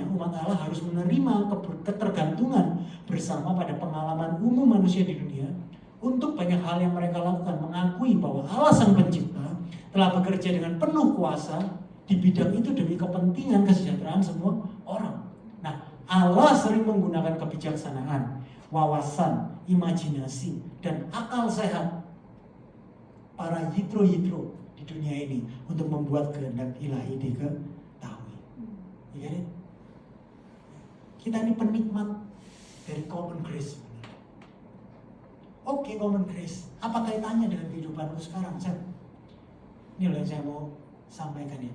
umat Allah harus menerima ketergantungan bersama pada pengalaman umum manusia di dunia untuk banyak hal yang mereka lakukan, mengakui bahwa Allah Sang Pencipta telah bekerja dengan penuh kuasa di bidang itu demi kepentingan kesejahteraan semua orang. Nah, Allah sering menggunakan kebijaksanaan, wawasan, imajinasi, dan akal sehat para yitro-yitro di dunia ini untuk membuat kehendak ilahi diketahui. Ya, kita ini penikmat dari common grace. Oke, common grace, apa kaitannya dengan kehidupanku sekarang? Ini loh yang saya mau sampaikan ya.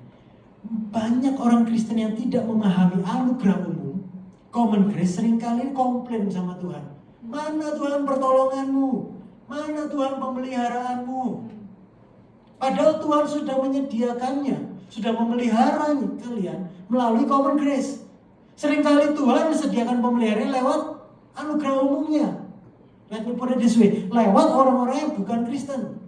Banyak orang Kristen yang tidak memahami anugerah umum, common grace, seringkali komplain sama Tuhan. Mana Tuhan pertolonganmu? Mana Tuhan pemeliharaanmu? Padahal Tuhan sudah menyediakannya, sudah memelihara kalian melalui common grace. Seringkali Tuhan disediakan pemeliharaan lewat anugerah umumnya. Let me put it this way, lewat orang-orang yang bukan Kristen.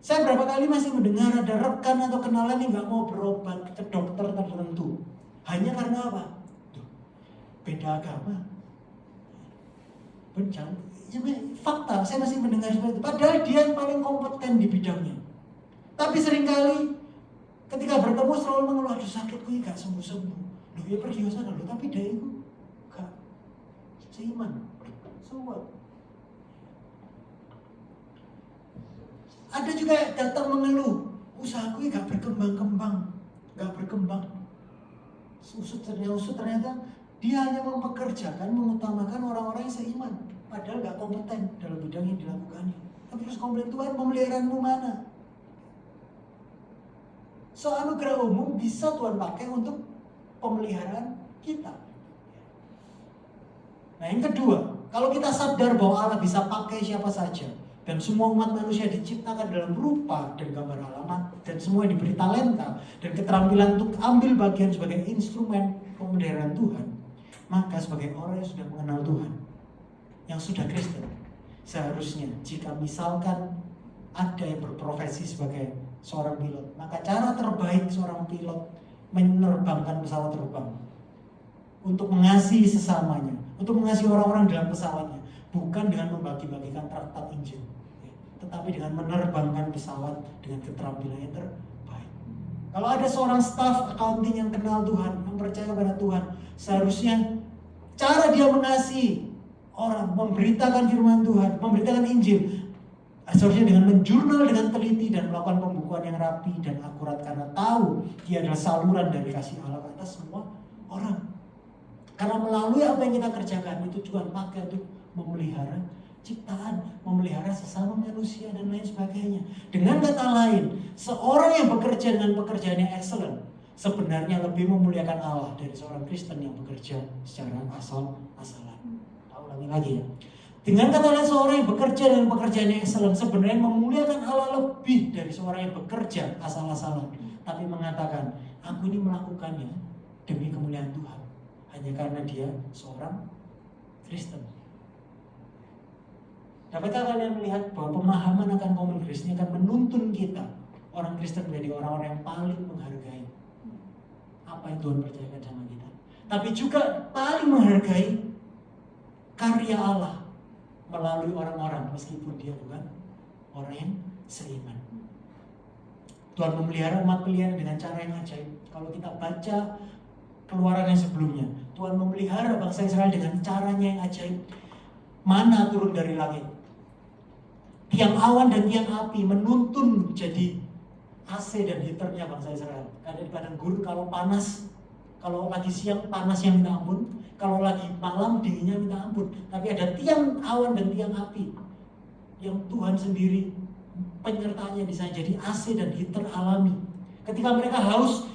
Saya berapa kali masih mendengar ada rekan atau kenalan yang gak mau berobat ke dokter tertentu. Hanya karena apa? Beda agama. Fakta, saya masih mendengar seperti itu. Padahal dia yang paling kompeten di bidangnya. Tapi seringkali ketika bertemu selalu mengeluh, aduh sakitku gak sembuh-sembuh. Loh ya pergi ke sana loh, tapi dia itu gak seiman. So what? Ada juga yang datang mengeluh, usahaku gak berkembang. Usut ternyata dia hanya mempekerjakan, mengutamakan orang-orang yang seiman, padahal gak kompeten dalam bidang yang dilakukannya. Tapi terus komplain, Tuhan, pemeliharaanmu mana? So anugerah umum bisa Tuhan pakai untuk pemeliharaan kita. Nah yang kedua, kalau kita sadar bahwa Allah bisa pakai siapa saja, dan semua umat manusia diciptakan dalam rupa dan gambar Allah, dan semua diberi talenta dan keterampilan untuk ambil bagian sebagai instrumen pemeliharaan Tuhan, maka sebagai orang yang sudah mengenal Tuhan, yang sudah Kristen, seharusnya jika misalkan ada yang berprofesi sebagai seorang pilot, maka cara terbaik seorang pilot menerbangkan pesawat terbang untuk mengasihi sesamanya, untuk mengasihi orang-orang dalam pesawatnya, bukan dengan membagi-bagikan traktat Injil, tetapi dengan menerbangkan pesawat dengan keterampilan yang terbaik. Kalau ada seorang staf accounting yang kenal Tuhan, yang percaya pada Tuhan, seharusnya cara dia mengasihi orang, memberitakan firman Tuhan, memberitakan Injil, seharusnya dengan menjurnal dengan teliti dan melakukan pembukuan yang rapi dan akurat, karena tahu dia adalah saluran dari kasih Allah ke atas semua orang. Karena melalui apa yang kita kerjakan itu Tuhan pakai untuk memelihara ciptaan, memelihara sesama manusia dan lain sebagainya. Dengan kata lain, seorang yang bekerja dengan pekerjaan yang excellent sebenarnya lebih memuliakan Allah dari seorang Kristen yang bekerja secara asal-asalan. Ulangi lagi ya. Dengan kata lain, seorang yang bekerja dengan pekerjaan yang excellent sebenarnya memuliakan Allah lebih dari seorang yang bekerja asal-asalan, tapi mengatakan, aku ini melakukannya demi kemuliaan Tuhan, hanya karena dia seorang Kristen. Dapatkah kalian melihat bahwa pemahaman akan komun grace ini akan menuntun kita, orang Kristen, menjadi orang-orang yang paling menghargai apa yang Tuhan percayakan sama kita, tapi juga paling menghargai karya Allah melalui orang-orang meskipun dia bukan orang yang seiman. Tuhan memelihara umat pilihan dengan cara yang ajaib. Kalau kita baca Keluaran yang sebelumnya, Tuhan memelihara bangsa Israel dengan caranya yang ajaib. Mana turun dari langit, tiang awan dan tiang api menuntun jadi AC dan heaternya bangsa Israel. Ada di padang gurun, kalau panas, kalau lagi siang panasnya minta ampun, kalau lagi malam dinginnya minta ampun. Tapi ada tiang awan dan tiang api yang Tuhan sendiri penyertanya di sana, jadi AC dan heater alami. Ketika mereka haus,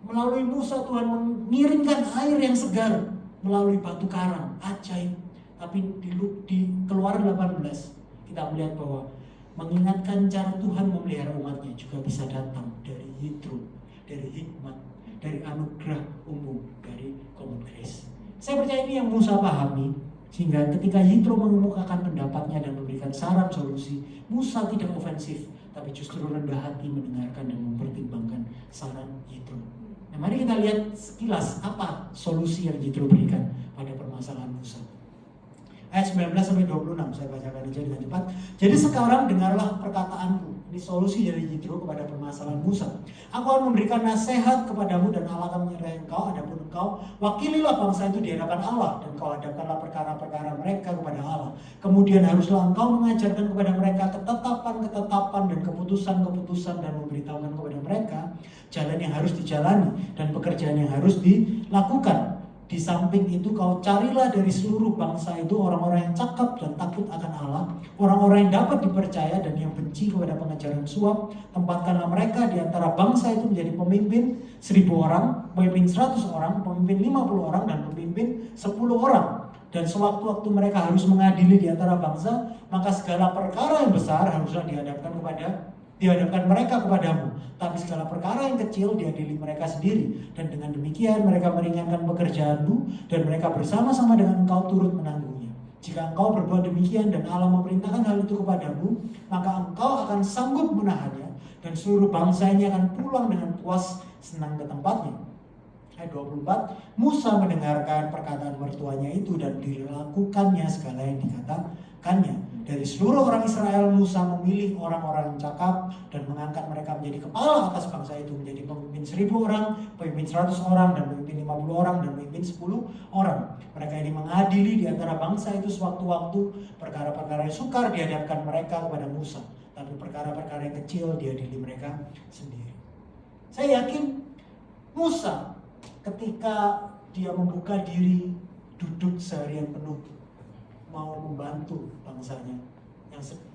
melalui Musa Tuhan mengirimkan air yang segar melalui batu karang, ajaib. Tapi di Keluaran 18 kita melihat bahwa mengingatkan cara Tuhan memelihara umatnya juga bisa datang dari Yitro, dari hikmat, dari anugerah umum, dari common grace. Saya percaya ini yang Musa pahami, sehingga ketika Yitro mengemukakan pendapatnya dan memberikan saran solusi, Musa tidak ofensif, tapi justru rendah hati mendengarkan dan mempertimbangkan saran Yitro. Nah, mari kita lihat sekilas apa solusi yang Yitro berikan pada permasalahan Musa. Ayat 19-26 saya bacakan aja dengan cepat. Jadi sekarang dengarlah perkataanku. Ini solusi dari Yitro kepada permasalahan Musa. Aku akan memberikan nasihat kepadamu dan Allah akan menyertai engkau. Adapun engkau, wakililah bangsa itu di hadapan Allah dan kau hadapkanlah perkara-perkara mereka kepada Allah. Kemudian haruslah engkau mengajarkan kepada mereka ketetapan-ketetapan dan keputusan-keputusan dan memberitahukan kepada mereka jalan yang harus dijalani dan pekerjaan yang harus dilakukan. Di samping itu kau carilah dari seluruh bangsa itu orang-orang yang cakap dan takut akan Allah, orang-orang yang dapat dipercaya dan yang benci kepada pengajaran suap. Tempatkanlah mereka di antara bangsa itu menjadi pemimpin 1.000 orang, pemimpin 100 orang, pemimpin 50 orang, dan pemimpin 10 orang. Dan sewaktu-waktu mereka harus mengadili di antara bangsa, maka segala perkara yang besar haruslah dihadapkan mereka kepadamu, tapi segala perkara yang kecil diadili mereka sendiri. Dan dengan demikian mereka meringankan pekerjaanmu dan mereka bersama-sama dengan engkau turut menanggungnya. Jika engkau berbuat demikian dan Allah memerintahkan hal itu kepadamu, maka engkau akan sanggup menahannya dan seluruh bangsa ini akan pulang dengan puas senang ke tempatnya. Ayat 24, Musa mendengarkan perkataan mertuanya itu dan dilakukannya segala yang dikatakannya. Dari seluruh orang Israel, Musa memilih orang-orang yang cakap dan mengangkat mereka menjadi kepala atas bangsa itu, menjadi pemimpin memimpin 1.000 orang, memimpin 100 orang, dan memimpin 50 orang, dan memimpin 10 orang. Mereka ini mengadili di antara bangsa itu sewaktu-waktu, perkara-perkara yang sukar dihadapkan mereka kepada Musa, tapi perkara-perkara yang kecil diadili mereka sendiri. Saya yakin Musa ketika dia membuka diri, duduk seharian penuh, mau membantu bangsanya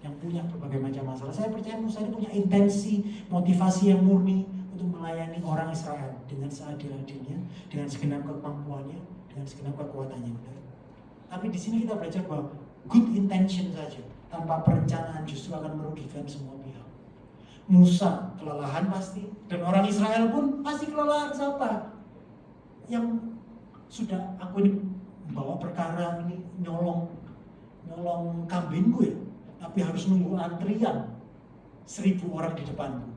yang punya berbagai macam masalah. Saya percaya Musa ini punya intensi, motivasi yang murni untuk melayani orang Israel dengan seadil-adilnya, dengan segenap kemampuannya, dengan segenap kekuatannya. Tapi di sini kita belajar bahwa good intention saja tanpa perencanaan justru akan merugikan semua pihak. Musa kelelahan pasti, dan orang Israel pun pasti kelelahan. Siapa yang sudah aku ini membawa perkara ini nyolong kambingku ya, tapi harus nunggu antrian 1.000 orang di depanku.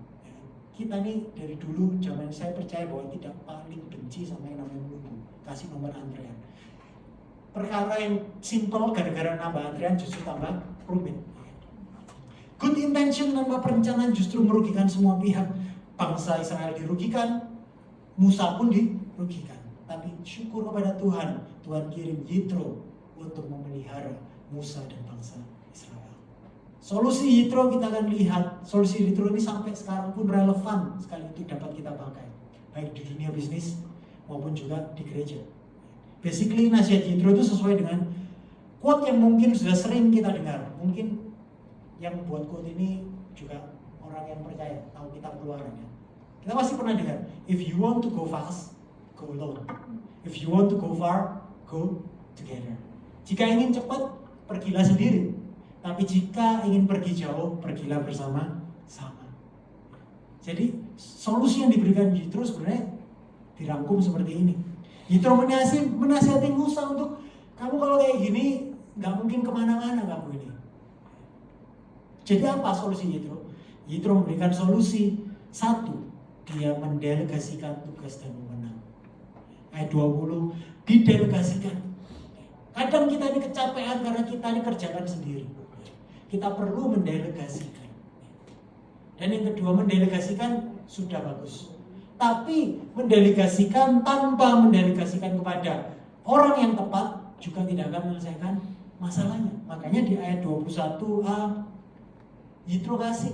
Kita nih dari dulu zaman saya percaya bahwa tidak paling benci sama yang namanya menunggu, kasih nomor antrian. Perkara yang simple gara-gara nambah antrian justru tambah rumit. Good intention tanpa perencanaan justru merugikan semua pihak. Bangsa Israel dirugikan, Musa pun dirugikan. Tapi syukur kepada Tuhan, Tuhan kirim Yitro untuk memelihara Musa dan bangsa Israel. Solusi Yitro kita akan lihat, solusi Yitro ini sampai sekarang pun relevan sekali untuk dapat kita pakai, baik di dunia bisnis maupun juga di gereja. Basically nasihat Yitro itu sesuai dengan quote yang mungkin sudah sering kita dengar. Mungkin yang buat quote ini juga orang yang percaya, tahu kitab Keluaran ya. Kita pasti pernah dengar, if you want to go fast, go alone. If you want to go far, go together. Jika ingin cepat, pergilah sendiri. Tapi jika ingin pergi jauh, pergilah bersama-sama. Jadi solusi yang diberikan Yitro sebenarnya dirangkum seperti ini. Yitro menasihati Musa untuk, kamu kalau kayak gini nggak mungkin kemana-mana kamu ini. Jadi apa solusi Yitro? Yitro memberikan solusi. Satu, dia mendelegasikan tugas dan wewenang. Ayat 20, didelegasikan. Kadang kita ini kecapean karena kita ini kerjakan sendiri. Kita perlu mendelegasikan. Dan yang kedua, mendelegasikan sudah bagus. Tapi mendelegasikan tanpa mendelegasikan kepada orang yang tepat juga tidak akan menyelesaikan masalahnya. Makanya di ayat 21a Yitro kasih,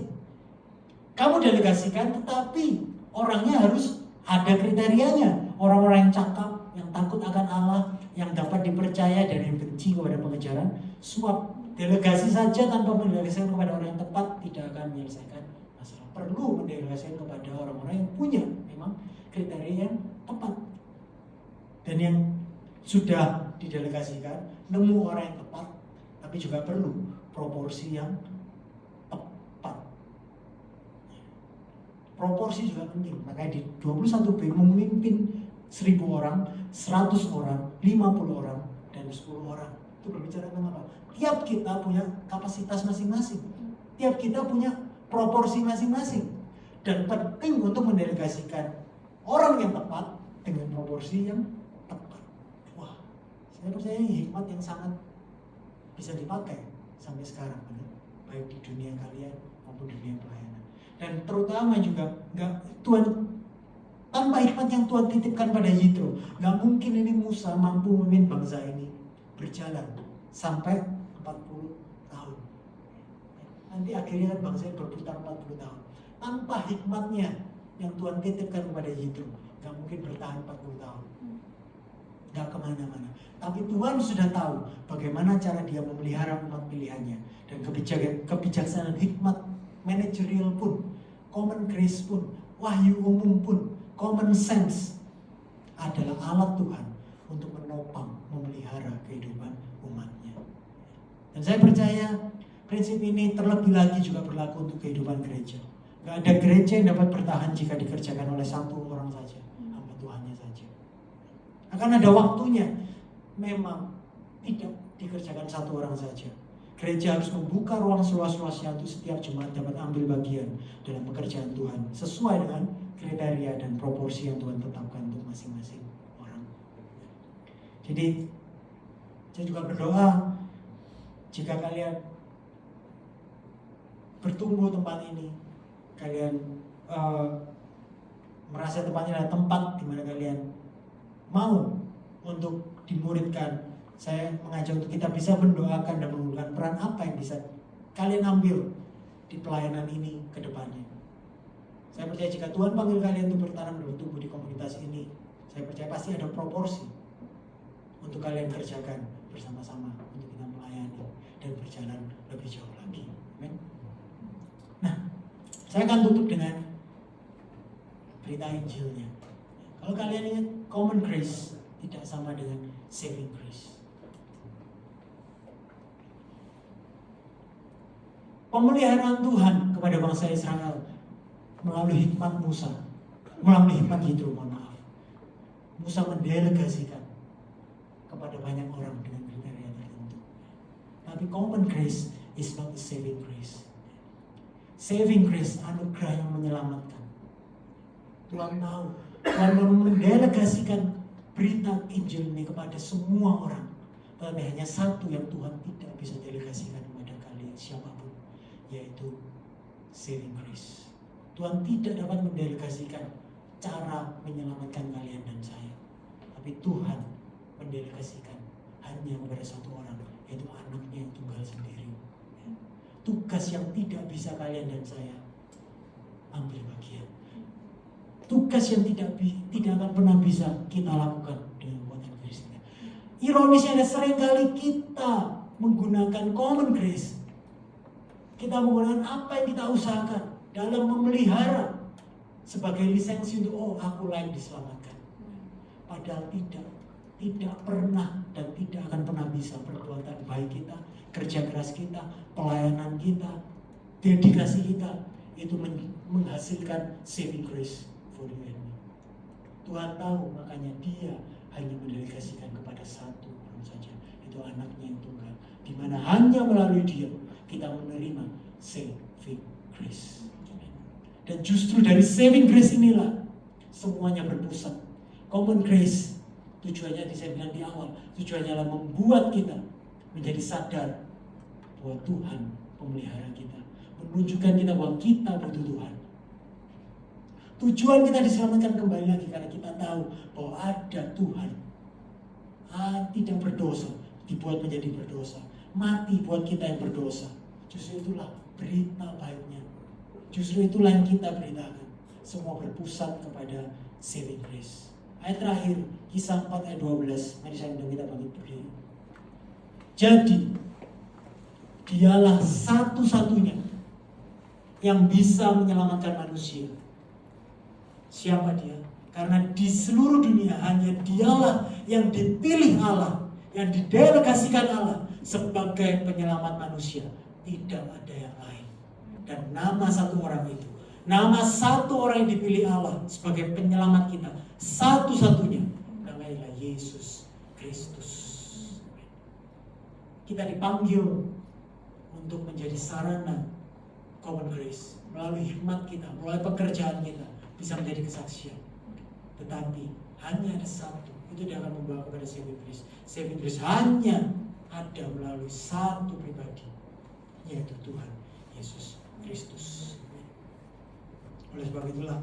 kamu delegasikan tetapi orangnya harus ada kriterianya. Orang-orang yang cakap, yang takut akan Allah, yang dapat dipercaya dan yang benci kepada pengejaran suap. Delegasi saja tanpa mendelegasikan kepada orang yang tepat tidak akan menyelesaikan masalah. Perlu mendelegasikan kepada orang-orang yang punya memang kriteria yang tepat. Dan yang sudah didelegasikan nemu orang yang tepat, tapi juga perlu proporsi yang tepat. Proporsi juga penting. Makanya di 21b memimpin 1.000 orang, 100 orang, 50 orang, dan 10 orang. Itu berbicara tentang apa? Tiap kita punya kapasitas masing-masing. Tiap kita punya proporsi masing-masing. Dan penting untuk mendelegasikan orang yang tepat dengan proporsi yang tepat. Wah, saya percaya ini hikmat yang sangat bisa dipakai sampai sekarang, baik di dunia kalian maupun dunia pelayanan. Dan terutama juga Tuhan, tanpa hikmat yang Tuhan titipkan pada Yitro, nggak mungkin ini Musa mampu memimpin bangsa ini berjalan sampai 40 tahun. Nanti akhirnya kan bangsa ini berputar 40 tahun. Tanpa hikmatnya yang Tuhan titipkan kepada Yitro, nggak mungkin bertahan 40 tahun. Nggak kemana-mana. Tapi Tuhan sudah tahu bagaimana cara dia memelihara umat pilihannya. Dan kebijaksanaan hikmat manajerial pun, common grace pun, wahyu umum pun, common sense adalah alat Tuhan untuk menopang, memelihara kehidupan umatnya. Dan saya percaya prinsip ini terlebih lagi juga berlaku untuk kehidupan gereja. Gak ada gereja yang dapat bertahan jika dikerjakan oleh satu orang saja, hamba Tuhannya saja. Akan ada waktunya memang tidak dikerjakan satu orang saja. Gereja harus membuka ruang seluas-luasnya untuk setiap jemaat dapat ambil bagian dalam pekerjaan Tuhan sesuai dengan kriteria dan proporsi yang Tuhan tetapkan untuk masing-masing orang. Jadi saya juga berdoa jika kalian bertumbuh tempat ini, kalian merasa tempatnya adalah tempat di mana kalian mau untuk dimuridkan, saya mengajak untuk kita bisa mendoakan dan mengumpulkan peran apa yang bisa kalian ambil di pelayanan ini ke depannya. Saya percaya jika Tuhan panggil kalian untuk bertanam dan bertumbuh di komunitas ini, saya percaya pasti ada proporsi untuk kalian kerjakan bersama-sama untuk kita melayani dan berjalan lebih jauh lagi. Amin. Nah, saya akan tutup dengan berita Injilnya. Kalau kalian ingat, common grace tidak sama dengan saving grace. Pemeliharaan Tuhan kepada bangsa Israel melalui hikmat Musa, melalui hikmat Yitro, Musa mendelegasikan kepada banyak orang dengan kriteria tertentu. Tapi common grace is not the saving grace. Saving grace, anugerah yang menyelamatkan. Tuhan tahu, Tuhan mendelegasikan berita Injil ini kepada semua orang. Tapi hanya satu yang Tuhan tidak bisa delegasikan kepada kalian siapapun, yaitu saving grace. Tuhan tidak dapat mendelegasikan cara menyelamatkan kalian dan saya. Tapi Tuhan mendelegasikan hanya kepada satu orang, yaitu anaknya yang tunggal sendiri. Tugas yang tidak bisa kalian dan saya ambil bagian. Tugas yang tidak akan pernah bisa kita lakukan dengan kekuatan grace kita. Ironisnya ada seringkali kita menggunakan common grace. Kita menggunakan apa yang kita usahakan dalam memelihara sebagai lisensi untuk aku layak diselamatkan. Padahal tidak pernah dan tidak akan pernah bisa perbuatan baik kita, kerja keras kita, pelayanan kita, dedikasi kita itu menghasilkan saving grace for you and me. Tuhan tahu, makanya Dia hanya mendelegasikan kepada satu orang saja, itu anaknya yang tunggal, di mana hanya melalui Dia kita menerima saving grace. Dan justru dari saving grace inilah semuanya berpusat. Common grace tujuannya saya bilang di awal, tujuannya adalah membuat kita menjadi sadar bahwa Tuhan pemelihara kita, menunjukkan kita bahwa kita butuh Tuhan. Tujuan kita diselamatkan kembali lagi karena kita tahu bahwa ada Tuhan. Tidak berdosa dibuat menjadi berdosa, mati buat kita yang berdosa. Justru itulah berita baiknya. Justru itulah yang kita beritakan. Semua berpusat kepada saving grace. Ayat terakhir, Kisah 4 ayat 12. Mari saya undang kita bangkit berdiri. Jadi, Dialah satu-satunya yang bisa menyelamatkan manusia. Siapa Dia? Karena di seluruh dunia hanya Dialah yang dipilih Allah, yang didelegasikan Allah sebagai penyelamat manusia. Tidak ada yang lain. Dan nama satu orang itu, nama satu orang yang dipilih Allah sebagai penyelamat kita, satu-satunya, namanya Yesus Kristus. Kita dipanggil untuk menjadi sarana common grace, melalui hikmat kita, melalui pekerjaan kita, bisa menjadi kesaksian. Tetapi hanya ada satu, itu dia akan membawa kepada saving grace. Saving grace hanya ada melalui satu pribadi, yaitu Tuhan Yesus Kristus. Oleh sebab itulah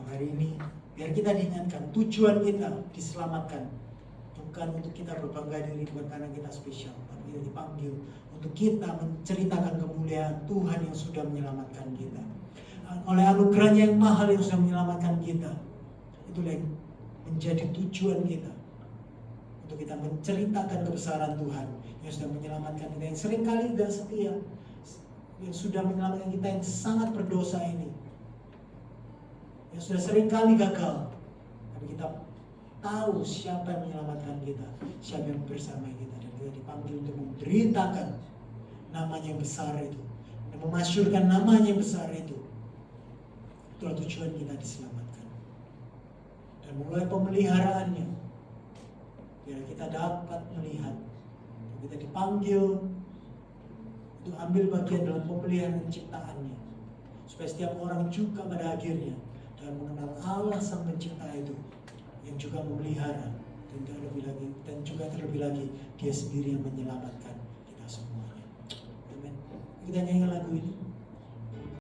hari ini biar kita diingatkan tujuan kita diselamatkan bukan untuk kita berbangga diri, bukan karena kita spesial, tapi kita dipanggil untuk kita menceritakan kemuliaan Tuhan yang sudah menyelamatkan kita. Oleh anugerahnya yang mahal yang sudah menyelamatkan kita, itulah yang menjadi tujuan kita, untuk kita menceritakan kebesaran Tuhan yang sudah menyelamatkan kita, yang seringkali tidak setia, yang sudah menyelamatkan kita yang sangat berdosa ini, yang sudah seringkali gagal. Tapi kita tahu siapa yang menyelamatkan kita, siapa yang bersama kita, dan kita dipanggil untuk memberitakan namanya yang besar itu, dan memasyurkan namanya yang besar itu. Itulah tujuan kita diselamatkan. Dan mulai pemeliharaannya, biar kita dapat melihat, kita dipanggil untuk ambil bagian dalam pemeliharaan ciptaannya, supaya setiap orang juga pada akhirnya dalam mengenal Allah sang pencipta itu, yang juga memelihara, dan juga terlebih lagi Dia sendiri yang menyelamatkan kita semuanya. Amin. Kita nyanyi lagu ini.